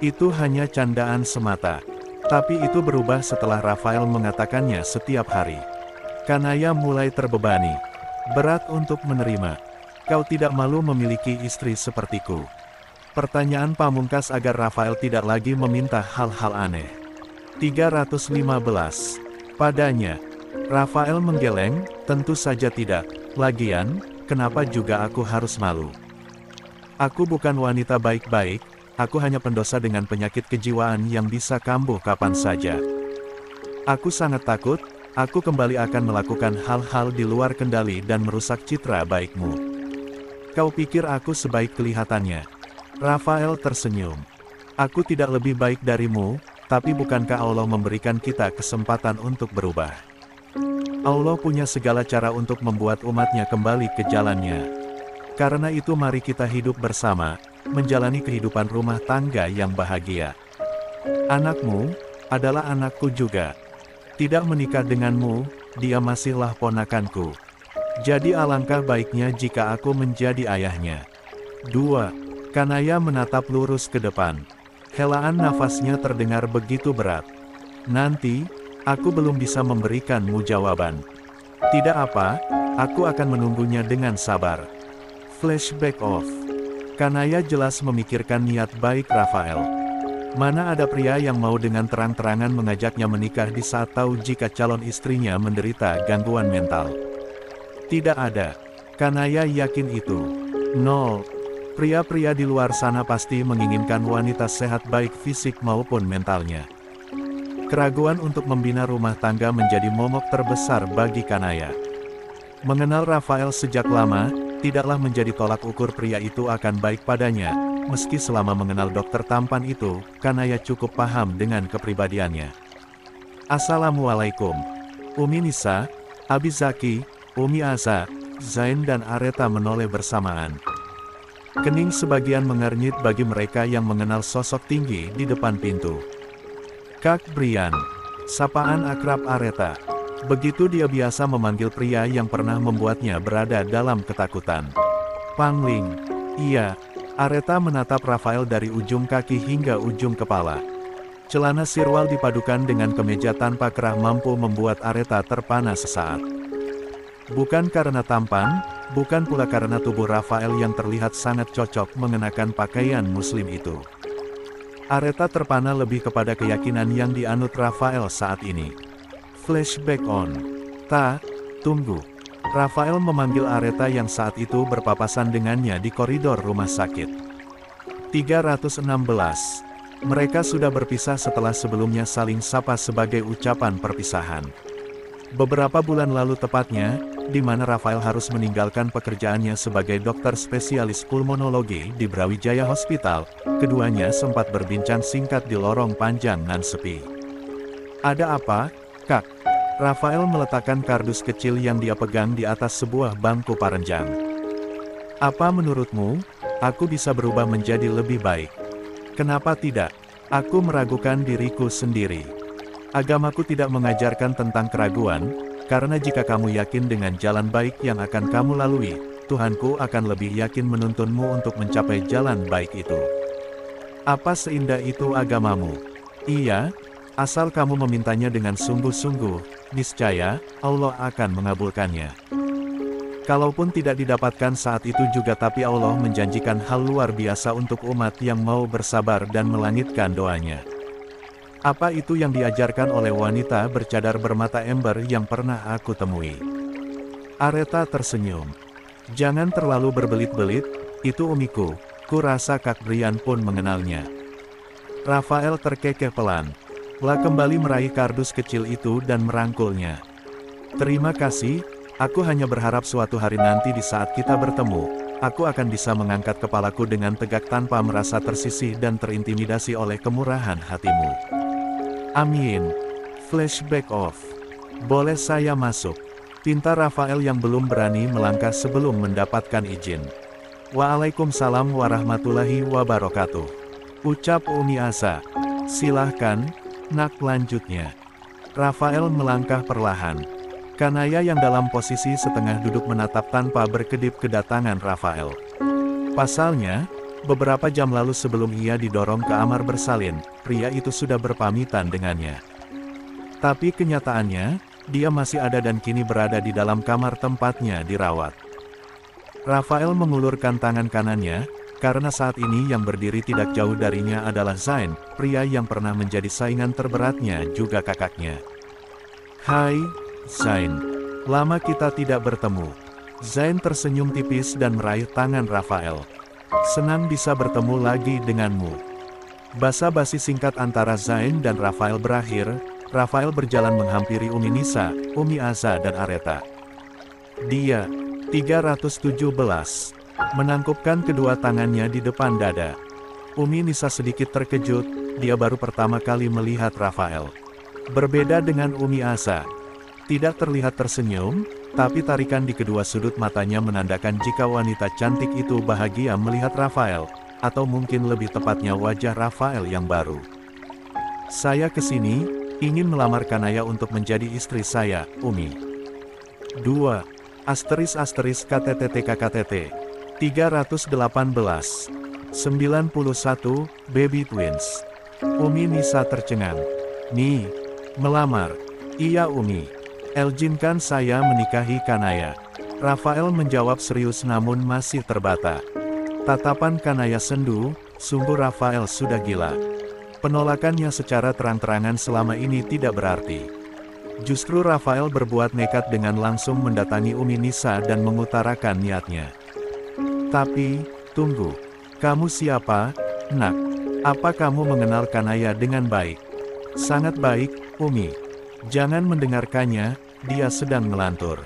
Itu hanya candaan semata. Tapi itu berubah setelah Rafael mengatakannya setiap hari. Kanaya mulai terbebani. Berat untuk menerima. Kau tidak malu memiliki istri sepertiku? Pertanyaan pamungkas agar Rafael tidak lagi meminta hal-hal aneh. 315. Padanya, Rafael menggeleng, tentu saja tidak. Lagian, kenapa juga aku harus malu? Aku bukan wanita baik-baik, aku hanya pendosa dengan penyakit kejiwaan yang bisa kambuh kapan saja. Aku sangat takut, aku kembali akan melakukan hal-hal di luar kendali dan merusak citra baikmu. Kau pikir aku sebaik kelihatannya? Rafael tersenyum. Aku tidak lebih baik darimu, tapi bukankah Allah memberikan kita kesempatan untuk berubah? Allah punya segala cara untuk membuat umatnya kembali ke jalannya. Karena itu mari kita hidup bersama, menjalani kehidupan rumah tangga yang bahagia. Anakmu adalah anakku juga. Tidak menikah denganmu, dia masihlah ponakanku. Jadi alangkah baiknya jika aku menjadi ayahnya. 2. Kanaya menatap lurus ke depan. Helaan nafasnya terdengar begitu berat. Nanti, aku belum bisa memberikanmu jawaban. Tidak apa, aku akan menunggunya dengan sabar. Flashback off. Kanaya jelas memikirkan niat baik Rafael. Mana ada pria yang mau dengan terang-terangan mengajaknya menikah di saat tahu jika calon istrinya menderita gangguan mental? Tidak ada. Kanaya yakin itu. 0. Pria-pria di luar sana pasti menginginkan wanita sehat baik fisik maupun mentalnya. Keraguan untuk membina rumah tangga menjadi momok terbesar bagi Kanaya. Mengenal Rafael sejak lama, tidaklah menjadi tolak ukur pria itu akan baik padanya, meski selama mengenal dokter tampan itu, Kanaya cukup paham dengan kepribadiannya. Assalamualaikum. Umi Nisa, Abi Zaki, Umi Aza, Zain dan Areta menoleh bersamaan. Kening sebagian mengernyit bagi mereka yang mengenal sosok tinggi di depan pintu. Kak Brian. Sapaan akrab Areta. Begitu dia biasa memanggil pria yang pernah membuatnya berada dalam ketakutan. Pangling. Iya. Areta menatap Rafael dari ujung kaki hingga ujung kepala. Celana sirwal dipadukan dengan kemeja tanpa kerah mampu membuat Areta terpana sesaat. Bukan karena tampan, bukan pula karena tubuh Rafael yang terlihat sangat cocok mengenakan pakaian muslim itu. Areta terpana lebih kepada keyakinan yang dianut Rafael saat ini. Flashback on. Tunggu. Rafael memanggil Aretha yang saat itu berpapasan dengannya di koridor rumah sakit. 316. Mereka sudah berpisah setelah sebelumnya saling sapa sebagai ucapan perpisahan. Beberapa bulan lalu tepatnya, di mana Rafael harus meninggalkan pekerjaannya sebagai dokter spesialis pulmonologi di Brawijaya Hospital, keduanya sempat berbincang singkat di lorong panjang nan sepi. "Ada apa, Kak?" Rafael meletakkan kardus kecil yang dia pegang di atas sebuah bangku parenjang. "Apa menurutmu, aku bisa berubah menjadi lebih baik?" "Kenapa tidak? Aku meragukan diriku sendiri. Agamaku tidak mengajarkan tentang keraguan, karena jika kamu yakin dengan jalan baik yang akan kamu lalui, Tuhanku akan lebih yakin menuntunmu untuk mencapai jalan baik itu." "Apa seindah itu agamamu?" "Iya, asal kamu memintanya dengan sungguh-sungguh, niscaya Allah akan mengabulkannya. Kalaupun tidak didapatkan saat itu juga, tapi Allah menjanjikan hal luar biasa untuk umat yang mau bersabar dan melangitkan doanya." "Apa itu yang diajarkan oleh wanita bercadar bermata ember yang pernah aku temui?" Aretha tersenyum. "Jangan terlalu berbelit-belit, itu umiku, ku rasa Kak Brian pun mengenalnya." Rafael terkekeh pelan. Lah kembali meraih kardus kecil itu dan merangkulnya. "Terima kasih, aku hanya berharap suatu hari nanti di saat kita bertemu, aku akan bisa mengangkat kepalaku dengan tegak tanpa merasa tersisih dan terintimidasi oleh kemurahan hatimu." "Amin." Flashback off. "Boleh saya masuk?" pinta Rafael yang belum berani melangkah sebelum mendapatkan izin. "Waalaikumsalam warahmatullahi wabarakatuh," ucap Umi Asa. "Silahkan, nak." Lanjutnya, Rafael melangkah perlahan. Kanaya yang dalam posisi setengah duduk menatap tanpa berkedip kedatangan Rafael. Pasalnya, beberapa jam lalu sebelum ia didorong ke kamar bersalin, pria itu sudah berpamitan dengannya. Tapi kenyataannya, dia masih ada dan kini berada di dalam kamar tempatnya dirawat. Rafael mengulurkan tangan kanannya, karena saat ini yang berdiri tidak jauh darinya adalah Zain, pria yang pernah menjadi saingan terberatnya juga kakaknya. "Hai, Zain. Lama kita tidak bertemu." Zain tersenyum tipis dan meraih tangan Rafael. "Senang bisa bertemu lagi denganmu." Basa-basi singkat antara Zain dan Rafael berakhir, Rafael berjalan menghampiri Umi Nisa, Umi Aza dan Aretha. Dia, 317, menangkupkan kedua tangannya di depan dada. Umi Nisa sedikit terkejut, dia baru pertama kali melihat Rafael. Berbeda dengan Umi Aza, tidak terlihat tersenyum, tapi tarikan di kedua sudut matanya menandakan jika wanita cantik itu bahagia melihat Rafael, atau mungkin lebih tepatnya wajah Rafael yang baru. "Saya kesini, ingin melamar Kanaya untuk menjadi istri saya, Umi." 2. *KTTTKKTT 318 91 Baby Twins. Umi Nisa tercengang. "Nih, melamar?" "Iya Umi. Izinkan saya menikahi Kanaya." Rafael menjawab serius namun masih terbata. Tatapan Kanaya sendu, sungguh Rafael sudah gila. Penolakannya secara terang-terangan selama ini tidak berarti. Justru Rafael berbuat nekat dengan langsung mendatangi Umi Nisa dan mengutarakan niatnya. "Tapi, tunggu. Kamu siapa, Nak? Apa kamu mengenal Kanaya dengan baik?" "Sangat baik, Umi." "Jangan mendengarkannya, dia sedang melantur."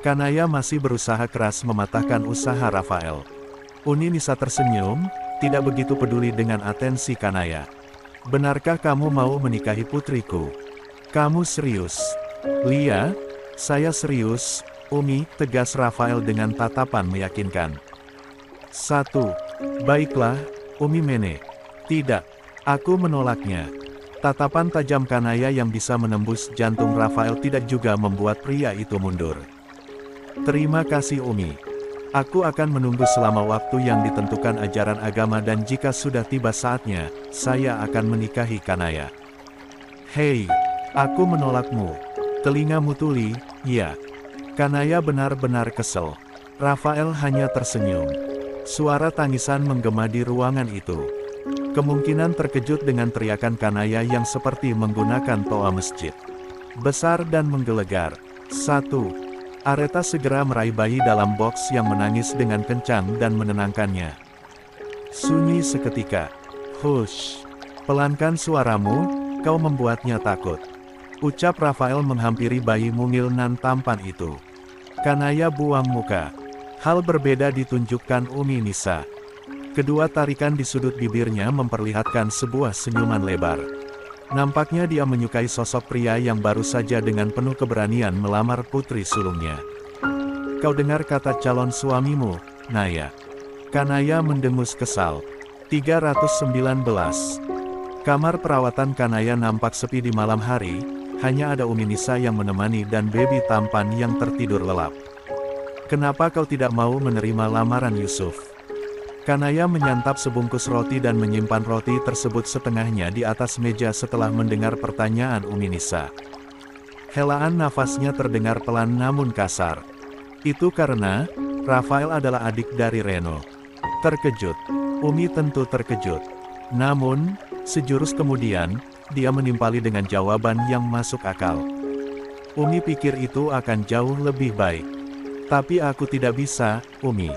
Kanaya masih berusaha keras mematahkan usaha Rafael. Umi Nisa tersenyum, tidak begitu peduli dengan atensi Kanaya. "Benarkah kamu mau menikahi putriku? Kamu serius?" "Lia, saya serius, Umi," tegas Rafael dengan tatapan meyakinkan. 1. "Baiklah, Umi Mene." "Tidak, aku menolaknya." Tatapan tajam Kanaya yang bisa menembus jantung Rafael tidak juga membuat pria itu mundur. "Terima kasih Umi. Aku akan menunggu selama waktu yang ditentukan ajaran agama dan jika sudah tiba saatnya, saya akan menikahi Kanaya." "Hei, aku menolakmu." Telingamu tuli, ya. Kanaya benar-benar kesel. Rafael hanya tersenyum. Suara tangisan menggema di ruangan itu. Kemungkinan terkejut dengan teriakan Kanaya yang seperti menggunakan toa masjid. Besar dan menggelegar. 1. Areta segera meraih bayi dalam box yang menangis dengan kencang dan menenangkannya. Sunyi seketika. Hush. Pelankan suaramu, kau membuatnya takut. Ucap Rafael menghampiri bayi mungil nan tampan itu. Kanaya buang muka. Hal berbeda ditunjukkan Umi Nisa. Kedua tarikan di sudut bibirnya memperlihatkan sebuah senyuman lebar. Nampaknya dia menyukai sosok pria yang baru saja dengan penuh keberanian melamar putri sulungnya. Kau dengar kata calon suamimu, Naya. Kanaya mendengus kesal. 319. Kamar perawatan Kanaya nampak sepi di malam hari, hanya ada Umi Nisa yang menemani dan baby tampan yang tertidur lelap. Kenapa kau tidak mau menerima lamaran Yusuf? Kanaya menyantap sebungkus roti dan menyimpan roti tersebut setengahnya di atas meja setelah mendengar pertanyaan Umi Nisa. Helaan nafasnya terdengar pelan namun kasar. Itu karena, Rafael adalah adik dari Reno. Terkejut. Umi tentu terkejut. Namun, sejurus kemudian, dia menimpali dengan jawaban yang masuk akal. Umi pikir itu akan jauh lebih baik. Tapi aku tidak bisa, Umi.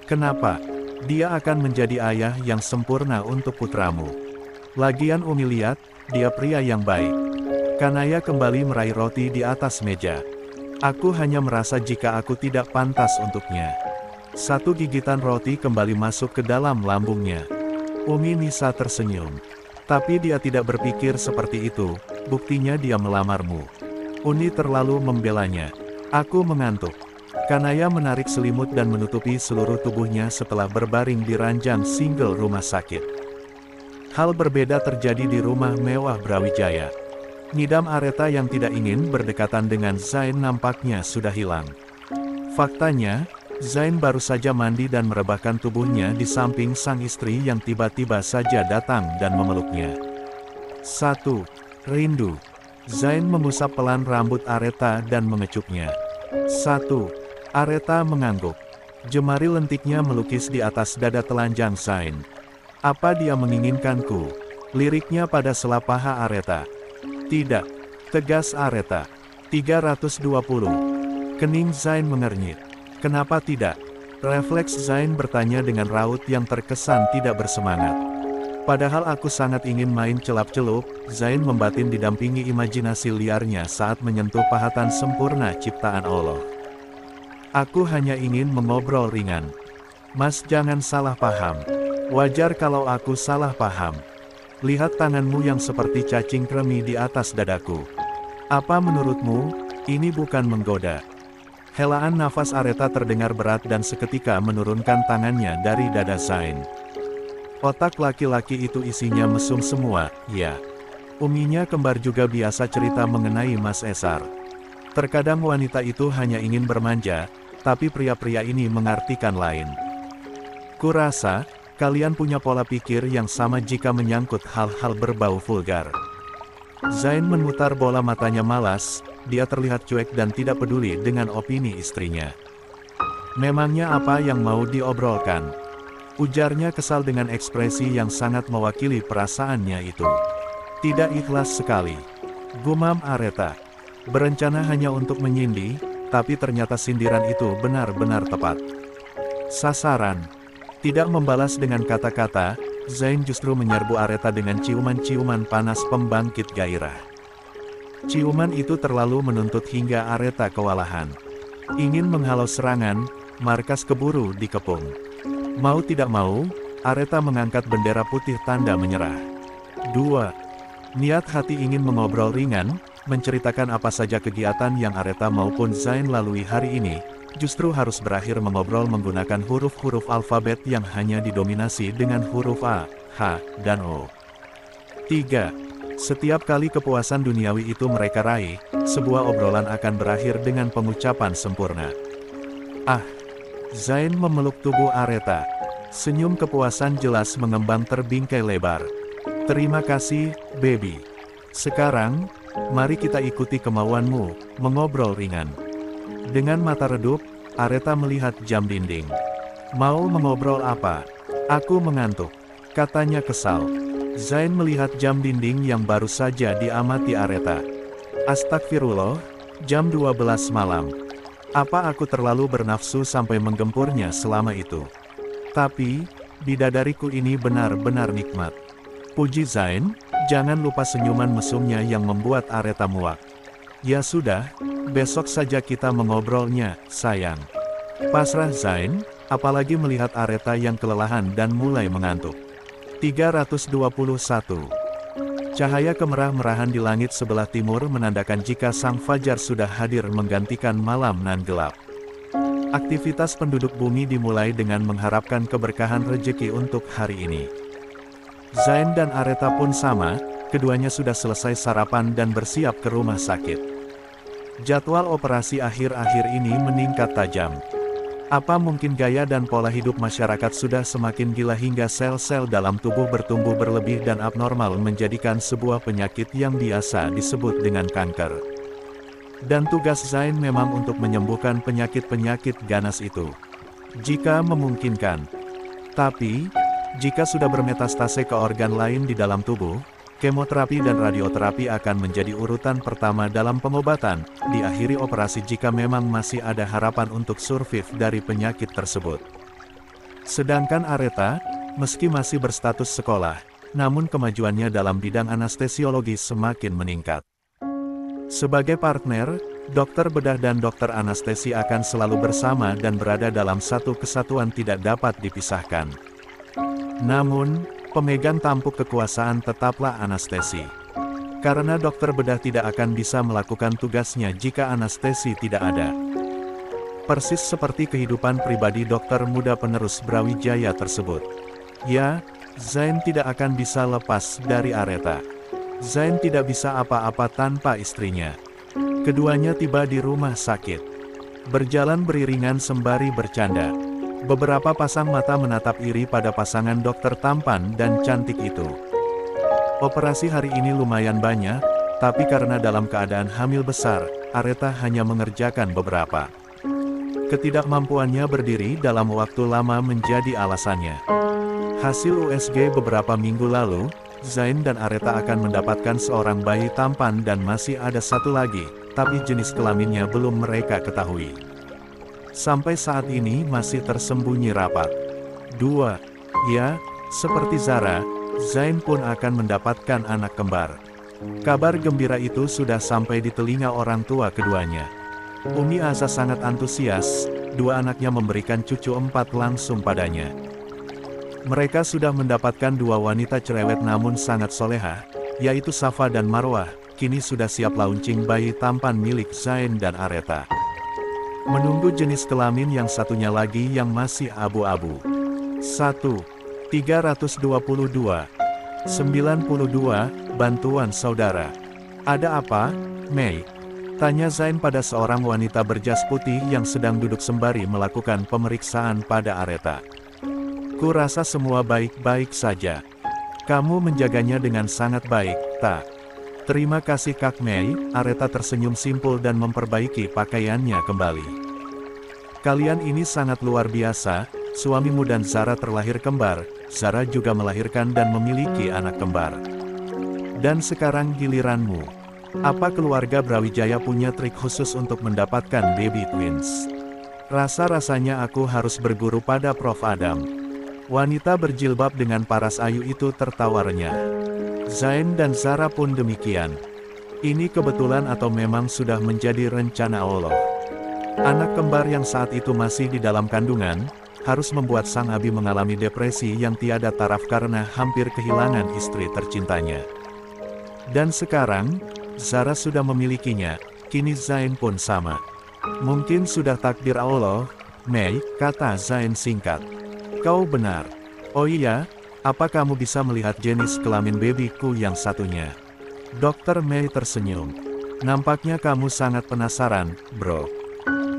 Kenapa? Dia akan menjadi ayah yang sempurna untuk putramu. Lagian Umi lihat, dia pria yang baik. Kanaya kembali meraih roti di atas meja. Aku hanya merasa jika aku tidak pantas untuknya. Satu gigitan roti kembali masuk ke dalam lambungnya. Umi Nisa tersenyum. Tapi dia tidak berpikir seperti itu, buktinya dia melamarmu. Uni terlalu membelanya. Aku mengantuk. Kanaya menarik selimut dan menutupi seluruh tubuhnya setelah berbaring di ranjang single rumah sakit. Hal berbeda terjadi di rumah mewah Brawijaya. Ngidam Areta yang tidak ingin berdekatan dengan Zain nampaknya sudah hilang. Faktanya, Zain baru saja mandi dan merebahkan tubuhnya di samping sang istri yang tiba-tiba saja datang dan memeluknya. 1. Rindu. Zain mengusap pelan rambut Areta dan mengecupnya. 1. Areta mengangguk. Jemari lentiknya melukis di atas dada telanjang Zain. Apa dia menginginkanku? Liriknya pada sela paha Areta. Tidak. Tegas Areta. 320. Kening Zain mengernyit. Kenapa tidak? Refleks Zain bertanya dengan raut yang terkesan tidak bersemangat. Padahal aku sangat ingin main celap-celup, Zain membatin didampingi imajinasi liarnya saat menyentuh pahatan sempurna ciptaan Allah. Aku hanya ingin mengobrol ringan. Mas jangan salah paham. Wajar kalau aku salah paham. Lihat tanganmu yang seperti cacing kremi di atas dadaku. Apa menurutmu, ini bukan menggoda? Helaan nafas Areta terdengar berat dan seketika menurunkan tangannya dari dada Zain. Otak laki-laki itu isinya mesum semua, ya. Uminya kembar juga biasa cerita mengenai Mas Esar. Terkadang wanita itu hanya ingin bermanja, tapi pria-pria ini mengartikan lain. Kurasa, kalian punya pola pikir yang sama jika menyangkut hal-hal berbau vulgar. Zain memutar bola matanya malas, dia terlihat cuek dan tidak peduli dengan opini istrinya. Memangnya apa yang mau diobrolkan? Ujarnya kesal dengan ekspresi yang sangat mewakili perasaannya itu. Tidak ikhlas sekali. Gumam Areta. Berencana hanya untuk menyindir, tapi ternyata sindiran itu benar-benar tepat. Sasaran. Tidak membalas dengan kata-kata, Zain justru menyerbu Areta dengan ciuman-ciuman panas pembangkit gairah. Ciuman itu terlalu menuntut hingga Areta kewalahan. Ingin menghalau serangan, markas keburu dikepung. Mau tidak mau, Areta mengangkat bendera putih tanda menyerah. 2. Niat hati ingin mengobrol ringan, menceritakan apa saja kegiatan yang Areta maupun Zain lalui hari ini, justru harus berakhir mengobrol menggunakan huruf-huruf alfabet yang hanya didominasi dengan huruf A, H, dan O. 3. Setiap kali kepuasan duniawi itu mereka raih, sebuah obrolan akan berakhir dengan pengucapan sempurna. Ah! Zain memeluk tubuh Areta. Senyum kepuasan jelas mengembang terbingkai lebar. Terima kasih, baby. Sekarang, mari kita ikuti kemauanmu, mengobrol ringan. Dengan mata redup, Areta melihat jam dinding. Mau mengobrol apa? Aku mengantuk, katanya kesal. Zain melihat jam dinding yang baru saja diamati Areta. Astagfirullah, jam 12 malam. Apa aku terlalu bernafsu sampai menggempurnya selama itu? Tapi, bidadariku ini benar-benar nikmat. Puji Zain, jangan lupa senyuman mesumnya yang membuat Aretha muak. Ya sudah, besok saja kita mengobrolnya, sayang. Pasrah Zain, apalagi melihat Aretha yang kelelahan dan mulai mengantuk. 321. Cahaya kemerah-merahan di langit sebelah timur menandakan jika sang fajar sudah hadir menggantikan malam nan gelap. Aktivitas penduduk bumi dimulai dengan mengharapkan keberkahan rejeki untuk hari ini. Zain dan Aretha pun sama, keduanya sudah selesai sarapan dan bersiap ke rumah sakit. Jadwal operasi akhir-akhir ini meningkat tajam. Apa mungkin gaya dan pola hidup masyarakat sudah semakin gila hingga sel-sel dalam tubuh bertumbuh berlebih dan abnormal menjadikan sebuah penyakit yang biasa disebut dengan kanker. Dan tugas Zain memang untuk menyembuhkan penyakit-penyakit ganas itu, jika memungkinkan. Tapi, jika sudah bermetastase ke organ lain di dalam tubuh, kemoterapi dan radioterapi akan menjadi urutan pertama dalam pengobatan, diakhiri operasi jika memang masih ada harapan untuk survive dari penyakit tersebut. Sedangkan Aretha, meski masih berstatus sekolah, namun kemajuannya dalam bidang anestesiologi semakin meningkat. Sebagai partner, dokter bedah dan dokter anestesi akan selalu bersama dan berada dalam satu kesatuan tidak dapat dipisahkan. Namun, pemegang tampuk kekuasaan tetaplah anestesi. Karena dokter bedah tidak akan bisa melakukan tugasnya jika anestesi tidak ada. Persis seperti kehidupan pribadi dokter muda penerus Brawijaya tersebut. Ya, Zain tidak akan bisa lepas dari Aretha. Zain tidak bisa apa-apa tanpa istrinya. Keduanya tiba di rumah sakit. Berjalan beriringan sembari bercanda. Beberapa pasang mata menatap iri pada pasangan dokter tampan dan cantik itu. Operasi hari ini lumayan banyak, tapi karena dalam keadaan hamil besar, Aretha hanya mengerjakan beberapa. Ketidakmampuannya berdiri dalam waktu lama menjadi alasannya. Hasil USG beberapa minggu lalu, Zain dan Aretha akan mendapatkan seorang bayi tampan dan masih ada satu lagi, tapi jenis kelaminnya belum mereka ketahui. Sampai saat ini masih tersembunyi rapat. 2. Ya, seperti Zara, Zain pun akan mendapatkan anak kembar. Kabar gembira itu sudah sampai di telinga orang tua keduanya. Umi Aza sangat antusias, dua anaknya memberikan cucu 4 langsung padanya. Mereka sudah mendapatkan dua wanita cerewet namun sangat soleha, yaitu Safa dan Marwah, kini sudah siap launching bayi tampan milik Zain dan Aretha. Menunggu jenis kelamin yang satunya lagi yang masih abu-abu. 1. 322. 92. Bantuan saudara. Ada apa, Mei? Tanya Zain pada seorang wanita berjas putih yang sedang duduk sembari melakukan pemeriksaan pada Aretha. Kurasa semua baik-baik saja. Kamu menjaganya dengan sangat baik, tak? Terima kasih Kak Mei. Aretha tersenyum simpul dan memperbaiki pakaiannya kembali. Kalian ini sangat luar biasa, suamimu dan Zara terlahir kembar, Zara juga melahirkan dan memiliki anak kembar. Dan sekarang giliranmu. Apa keluarga Brawijaya punya trik khusus untuk mendapatkan baby twins? Rasa-rasanya aku harus berguru pada Prof. Adam. Wanita berjilbab dengan paras ayu itu tertawa renyah. Zain dan Zara pun demikian. Ini kebetulan atau memang sudah menjadi rencana Allah? Anak kembar yang saat itu masih di dalam kandungan, harus membuat sang Abi mengalami depresi yang tiada taraf karena hampir kehilangan istri tercintanya. Dan sekarang, Zara sudah memilikinya, kini Zain pun sama. Mungkin sudah takdir Allah, Mei, kata Zain singkat. Kau benar. Oh iya, apa kamu bisa melihat jenis kelamin babyku yang satunya? Dokter Mei tersenyum. Nampaknya kamu sangat penasaran, bro.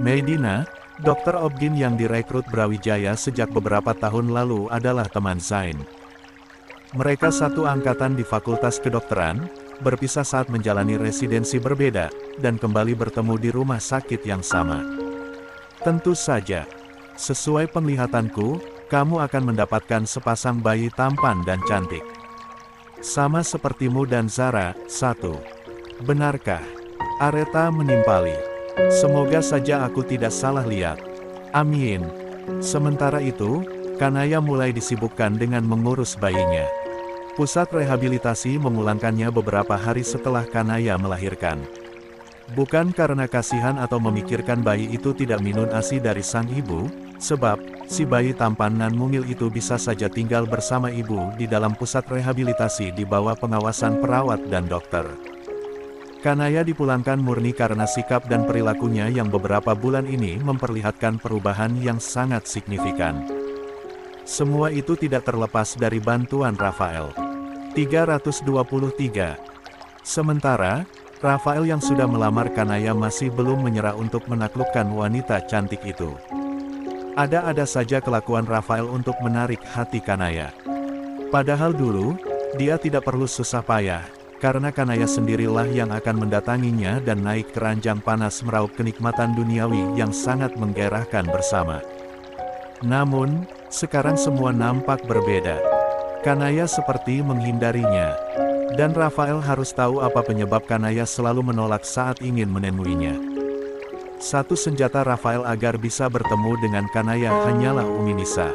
Meidina, dokter Obgyn yang direkrut Brawijaya sejak beberapa tahun lalu adalah teman Zain. Mereka satu angkatan di Fakultas Kedokteran, berpisah saat menjalani residensi berbeda, dan kembali bertemu di rumah sakit yang sama. Tentu saja, sesuai penglihatanku, kamu akan mendapatkan sepasang bayi tampan dan cantik. Sama sepertimu dan Zara. 1. Benarkah? Aretha menimpali. Semoga saja aku tidak salah lihat. Amin. Sementara itu, Kanaya mulai disibukkan dengan mengurus bayinya. Pusat rehabilitasi memulangkannya beberapa hari setelah Kanaya melahirkan. Bukan karena kasihan atau memikirkan bayi itu tidak minum ASI dari sang ibu, sebab si bayi tampan nan mungil itu bisa saja tinggal bersama ibu di dalam pusat rehabilitasi di bawah pengawasan perawat dan dokter. Kanaya dipulangkan murni karena sikap dan perilakunya yang beberapa bulan ini memperlihatkan perubahan yang sangat signifikan. Semua itu tidak terlepas dari bantuan Rafael. 323. Sementara, Rafael yang sudah melamar Kanaya masih belum menyerah untuk menaklukkan wanita cantik itu. Ada-ada saja kelakuan Rafael untuk menarik hati Kanaya. Padahal dulu, dia tidak perlu susah payah, karena Kanaya sendirilah yang akan mendatanginya dan naik ke ranjang panas meraup kenikmatan duniawi yang sangat menggairahkan bersama. Namun, sekarang semua nampak berbeda. Kanaya seperti menghindarinya. Dan Rafael harus tahu apa penyebab Kanaya selalu menolak saat ingin menemuinya. Satu senjata Rafael agar bisa bertemu dengan Kanaya hanyalah Umi Nisa.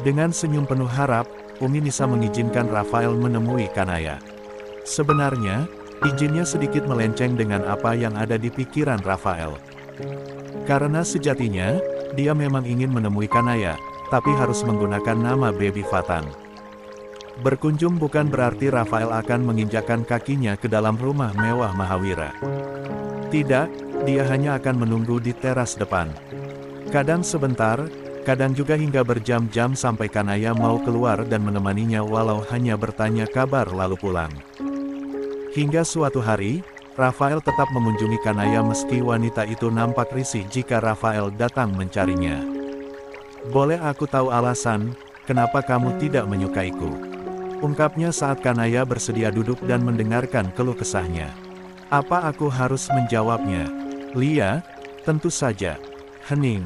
Dengan senyum penuh harap, Umi Nisa mengizinkan Rafael menemui Kanaya. Sebenarnya, izinnya sedikit melenceng dengan apa yang ada di pikiran Rafael. Karena sejatinya, dia memang ingin menemui Kanaya, tapi harus menggunakan nama Baby Fatan. Berkunjung bukan berarti Rafael akan menginjakkan kakinya ke dalam rumah mewah Mahawira. Tidak, dia hanya akan menunggu di teras depan. Kadang sebentar, kadang juga hingga berjam-jam sampai Kanaya mau keluar dan menemaninya walau hanya bertanya kabar lalu pulang. Hingga suatu hari, Rafael tetap mengunjungi Kanaya meski wanita itu nampak risih jika Rafael datang mencarinya. Boleh aku tahu alasan, kenapa kamu tidak menyukaiku? Ungkapnya saat Kanaya bersedia duduk dan mendengarkan keluh kesahnya. Apa aku harus menjawabnya? Lia, tentu saja. Hening.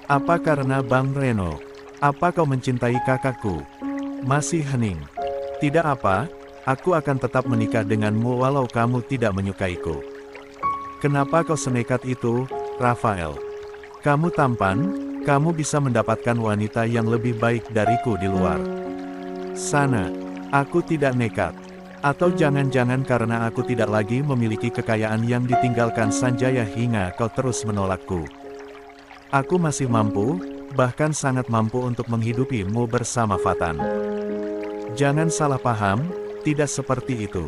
Apa karena Bang Reno? Apa kau mencintai kakakku? Masih hening. Tidak apa. Aku akan tetap menikah denganmu walau kamu tidak menyukaiku. Kenapa kau senekat itu, Rafael? Kamu tampan, kamu bisa mendapatkan wanita yang lebih baik dariku di luar sana. Aku tidak nekat. Atau jangan-jangan karena aku tidak lagi memiliki kekayaan yang ditinggalkan Sanjaya hingga kau terus menolakku. Aku masih mampu, bahkan sangat mampu untuk menghidupimu bersama Fatan. Jangan salah paham. Tidak seperti itu.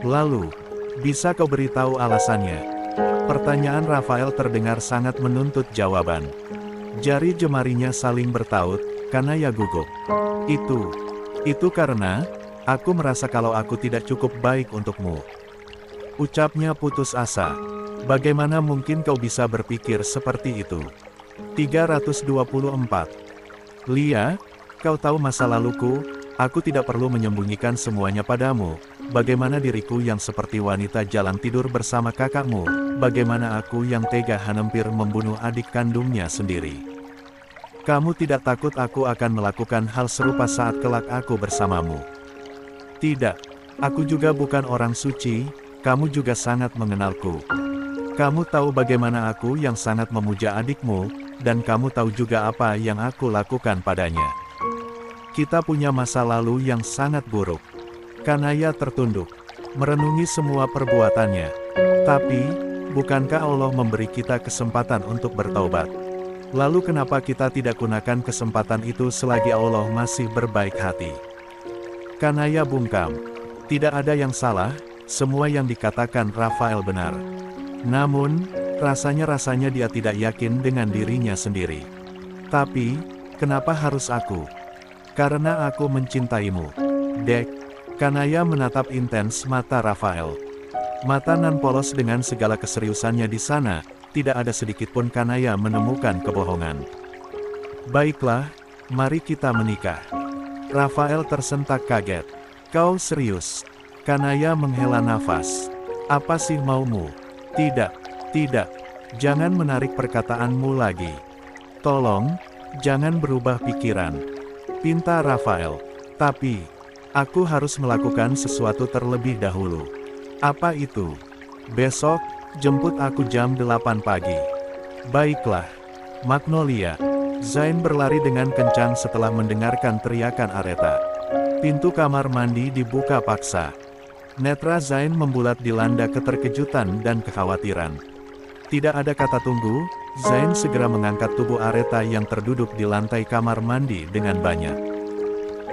Lalu, bisa kau beritahu alasannya? Pertanyaan Rafael terdengar sangat menuntut jawaban. Jari jemarinya saling bertaut, Kanaya gugup. Itu karena, aku merasa kalau aku tidak cukup baik untukmu. Ucapnya putus asa. Bagaimana mungkin kau bisa berpikir seperti itu? 324. Lia, kau tahu masa laluku. Aku tidak perlu menyembunyikan semuanya padamu. Bagaimana diriku yang seperti wanita jalan tidur bersama kakakmu, bagaimana aku yang tega hampir membunuh adik kandungnya sendiri. Kamu tidak takut aku akan melakukan hal serupa saat kelak aku bersamamu? Tidak, aku juga bukan orang suci, kamu juga sangat mengenalku. Kamu tahu bagaimana aku yang sangat memuja adikmu, dan kamu tahu juga apa yang aku lakukan padanya. Kita punya masa lalu yang sangat buruk. Kanaya tertunduk, merenungi semua perbuatannya. Tapi, bukankah Allah memberi kita kesempatan untuk bertaubat? Lalu kenapa kita tidak gunakan kesempatan itu selagi Allah masih berbaik hati? Kanaya bungkam. Tidak ada yang salah, semua yang dikatakan Rafael benar. Namun, rasanya dia tidak yakin dengan dirinya sendiri. Tapi, kenapa harus aku? Karena aku mencintaimu. Dek. Kanaya menatap intens mata Rafael. Mata nan polos dengan segala keseriusannya di sana, tidak ada sedikitpun Kanaya menemukan kebohongan. Baiklah, mari kita menikah. Rafael tersentak kaget. Kau serius? Kanaya menghela nafas. Apa sih maumu? Tidak, jangan menarik perkataanmu lagi. Tolong, jangan berubah pikiran. Pinta Rafael. Tapi, aku harus melakukan sesuatu terlebih dahulu. Apa itu? Besok, Jemput aku jam 8 pagi. Baiklah. Magnolia. Zain berlari dengan kencang setelah mendengarkan teriakan Aretha. Pintu kamar mandi dibuka paksa. Netra Zain membulat dilanda keterkejutan dan kekhawatiran. Tidak ada kata tunggu, Zain segera mengangkat tubuh Aretha yang terduduk di lantai kamar mandi dengan banyak.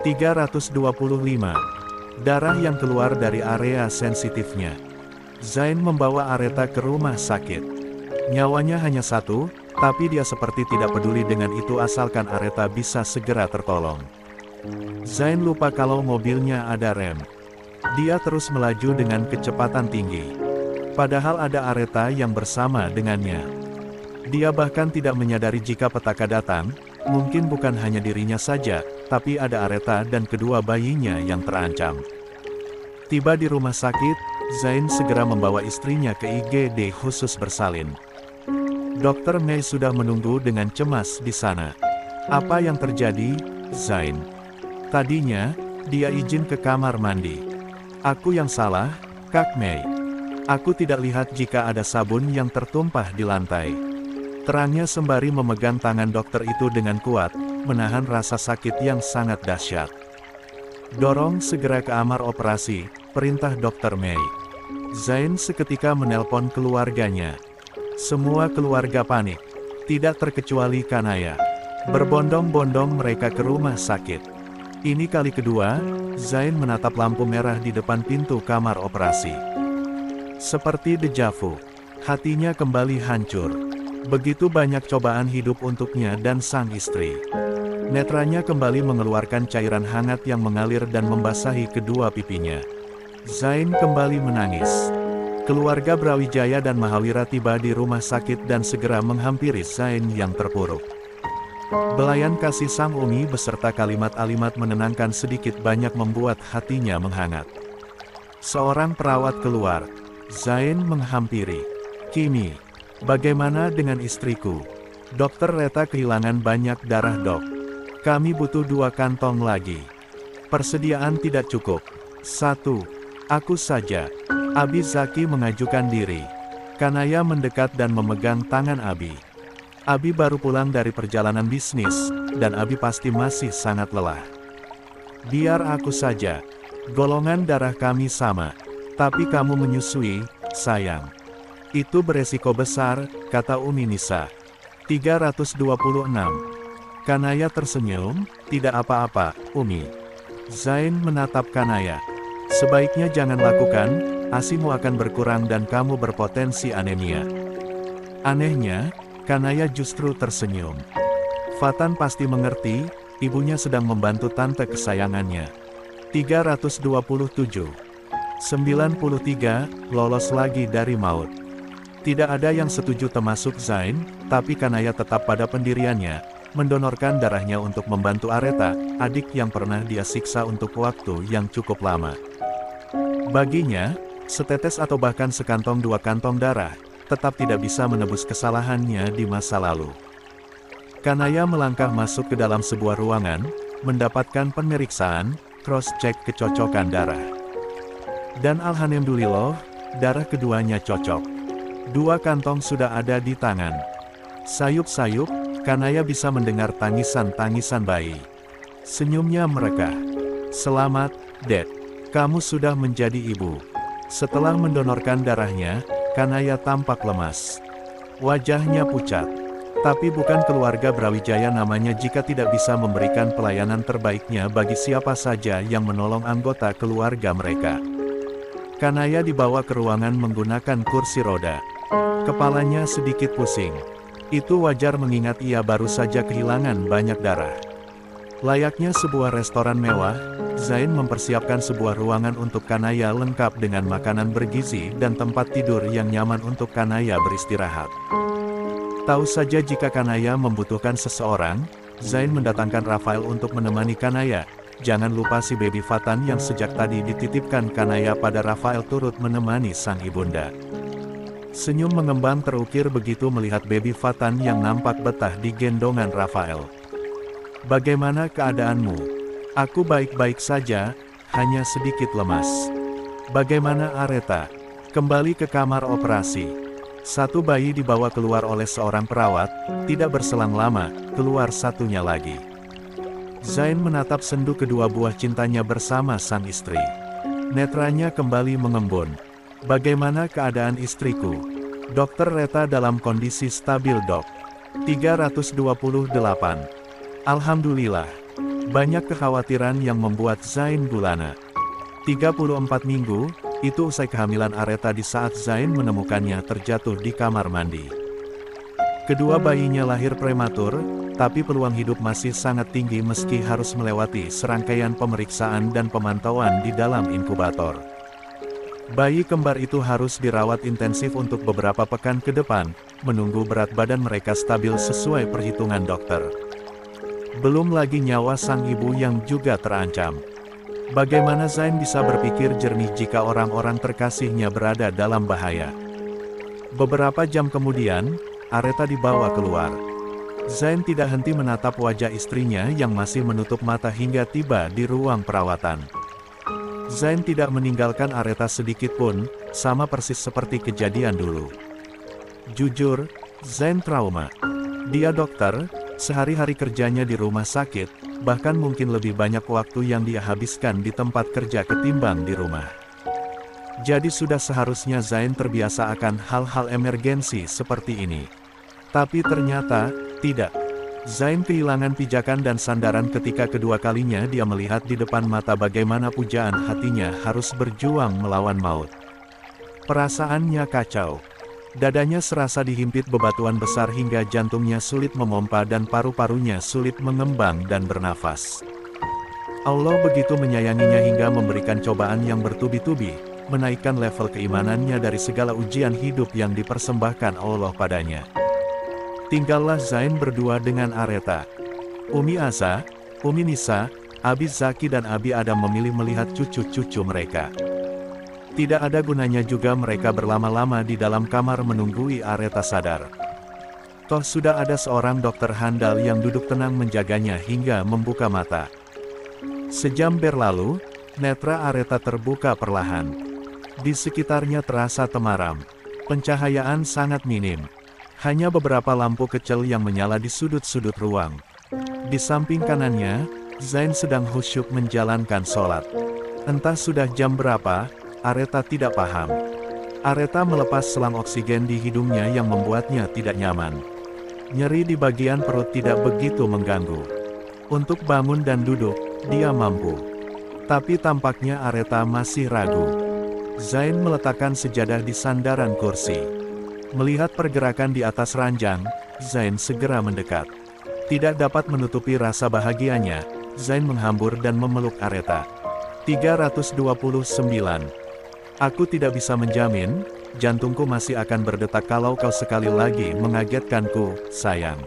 325. Darah yang keluar dari area sensitifnya. Zain membawa Aretha ke rumah sakit. Nyawanya hanya satu, tapi dia seperti tidak peduli dengan itu asalkan Aretha bisa segera tertolong. Zain lupa kalau mobilnya ada rem. Dia terus melaju dengan kecepatan tinggi. Padahal ada Aretha yang bersama dengannya. Dia bahkan tidak menyadari jika petaka datang, mungkin bukan hanya dirinya saja, tapi ada Aretha dan kedua bayinya yang terancam. Tiba di rumah sakit, Zain segera membawa istrinya ke IGD khusus bersalin. Dokter Mei sudah menunggu dengan cemas di sana. Apa yang terjadi, Zain? Tadinya, dia izin ke kamar mandi. Aku yang salah, Kak Mei. Aku tidak lihat jika ada sabun yang tertumpah di lantai. Terangnya sembari memegang tangan dokter itu dengan kuat, menahan rasa sakit yang sangat dahsyat. Dorong segera ke kamar operasi, perintah Dokter Mei. Zain seketika menelpon keluarganya. Semua keluarga panik, tidak terkecuali Kanaya. Berbondong-bondong mereka ke rumah sakit. Ini kali kedua, Zain menatap lampu merah di depan pintu kamar operasi. Seperti dejavu, hatinya kembali hancur. Begitu banyak cobaan hidup untuknya dan sang istri. Netranya kembali mengeluarkan cairan hangat yang mengalir dan membasahi kedua pipinya. Zain kembali menangis. Keluarga Brawijaya dan Mahawira tiba di rumah sakit dan segera menghampiri Zain yang terpuruk. Belayan kasih sang Umi beserta kalimat-kalimat menenangkan sedikit banyak membuat hatinya menghangat. Seorang perawat keluar. Zain menghampiri. Kimi, bagaimana dengan istriku? Dokter Reta kehilangan banyak darah dok. Kami butuh 2 kantong lagi. Persediaan tidak cukup. 1. Aku saja. Abi Zaki mengajukan diri. Kanaya mendekat dan memegang tangan Abi. Abi baru pulang dari perjalanan bisnis, dan Abi pasti masih sangat lelah. Biar aku saja. Golongan darah kami sama. Tapi kamu menyusui, sayang. Itu beresiko besar, kata Umi Nisa. 326. Kanaya tersenyum, tidak apa-apa, Umi. Zain menatap Kanaya. Sebaiknya jangan lakukan, ASImu akan berkurang dan kamu berpotensi anemia. Anehnya, Kanaya justru tersenyum. Fatan pasti mengerti, ibunya sedang membantu tante kesayangannya. 327. 93, lolos lagi dari maut. Tidak ada yang setuju termasuk Zain, tapi Kanaya tetap pada pendiriannya, mendonorkan darahnya untuk membantu Aretha, adik yang pernah dia siksa untuk waktu yang cukup lama. Baginya, setetes atau bahkan sekantong 2 kantong darah, tetap tidak bisa menebus kesalahannya di masa lalu. Kanaya melangkah masuk ke dalam sebuah ruangan, mendapatkan pemeriksaan, cross-check kecocokan darah. Dan alhamdulillah, darah keduanya cocok. 2 kantong sudah ada di tangan. Sayup-sayup, Kanaya bisa mendengar tangisan-tangisan bayi. Senyumnya merekah. Selamat, Dad. Kamu sudah menjadi ibu. Setelah mendonorkan darahnya, Kanaya tampak lemas. Wajahnya pucat. Tapi bukan keluarga Brawijaya namanya jika tidak bisa memberikan pelayanan terbaiknya bagi siapa saja yang menolong anggota keluarga mereka. Kanaya dibawa ke ruangan menggunakan kursi roda. Kepalanya sedikit pusing. Itu wajar mengingat ia baru saja kehilangan banyak darah. Layaknya sebuah restoran mewah, Zain mempersiapkan sebuah ruangan untuk Kanaya lengkap dengan makanan bergizi dan tempat tidur yang nyaman untuk Kanaya beristirahat. Tahu saja jika Kanaya membutuhkan seseorang, Zain mendatangkan Rafael untuk menemani Kanaya. Jangan lupa si baby Fatan yang sejak tadi dititipkan Kanaya pada Rafael turut menemani sang ibunda. Senyum mengembang terukir begitu melihat baby Fatan yang nampak betah di gendongan Rafael. Bagaimana keadaanmu? Aku baik-baik saja, hanya sedikit lemas. Bagaimana Aretha? Kembali ke kamar operasi. Satu bayi dibawa keluar oleh seorang perawat, tidak berselang lama, keluar satunya lagi. Zain menatap sendu kedua buah cintanya bersama sang istri. Netranya kembali mengembun. Bagaimana keadaan istriku? Dokter Reta dalam kondisi stabil dok. 328. Alhamdulillah. Banyak kekhawatiran yang membuat Zain gulana. 34 minggu, itu usai kehamilan Areta di saat Zain menemukannya terjatuh di kamar mandi. Kedua bayinya lahir prematur, tapi peluang hidup masih sangat tinggi meski harus melewati serangkaian pemeriksaan dan pemantauan di dalam inkubator. Bayi kembar itu harus dirawat intensif untuk beberapa pekan ke depan, menunggu berat badan mereka stabil sesuai perhitungan dokter. Belum lagi nyawa sang ibu yang juga terancam. Bagaimana Zain bisa berpikir jernih jika orang-orang terkasihnya berada dalam bahaya? Beberapa jam kemudian, Areta dibawa keluar. Zain tidak henti menatap wajah istrinya yang masih menutup mata hingga tiba di ruang perawatan. Zain tidak meninggalkan Areta sedikit pun, sama persis seperti kejadian dulu. Jujur, Zain trauma. Dia dokter, sehari-hari kerjanya di rumah sakit, bahkan mungkin lebih banyak waktu yang dia habiskan di tempat kerja ketimbang di rumah. Jadi sudah seharusnya Zain terbiasa akan hal-hal emergensi seperti ini. Tapi ternyata, tidak. Zain kehilangan pijakan dan sandaran ketika kedua kalinya dia melihat di depan mata bagaimana pujaan hatinya harus berjuang melawan maut. Perasaannya kacau. Dadanya serasa dihimpit bebatuan besar hingga jantungnya sulit memompa dan paru-parunya sulit mengembang dan bernafas. Allah begitu menyayanginya hingga memberikan cobaan yang bertubi-tubi, menaikkan level keimanannya dari segala ujian hidup yang dipersembahkan Allah padanya. Tinggallah Zain berdua dengan Areta. Umi Asa, Umi Nisa, Abi Zaki dan Abi Adam memilih melihat cucu-cucu mereka. Tidak ada gunanya juga mereka berlama-lama di dalam kamar menunggui Areta sadar. Toh sudah ada seorang dokter handal yang duduk tenang menjaganya hingga membuka mata. Sejam berlalu, netra Areta terbuka perlahan. Di sekitarnya terasa temaram. Pencahayaan sangat minim. Hanya beberapa lampu kecil yang menyala di sudut-sudut ruang. Di samping kanannya, Zain sedang khusyuk menjalankan sholat. Entah sudah jam berapa, Areta tidak paham. Areta melepas selang oksigen di hidungnya yang membuatnya tidak nyaman. Nyeri di bagian perut tidak begitu mengganggu. Untuk bangun dan duduk, dia mampu. Tapi tampaknya Areta masih ragu. Zain meletakkan sejadah di sandaran kursi. Melihat pergerakan di atas ranjang, Zain segera mendekat. Tidak dapat menutupi rasa bahagianya, Zain menghambur dan memeluk Areta. 329. Aku tidak bisa menjamin, jantungku masih akan berdetak kalau kau sekali lagi mengagetkanku, sayang.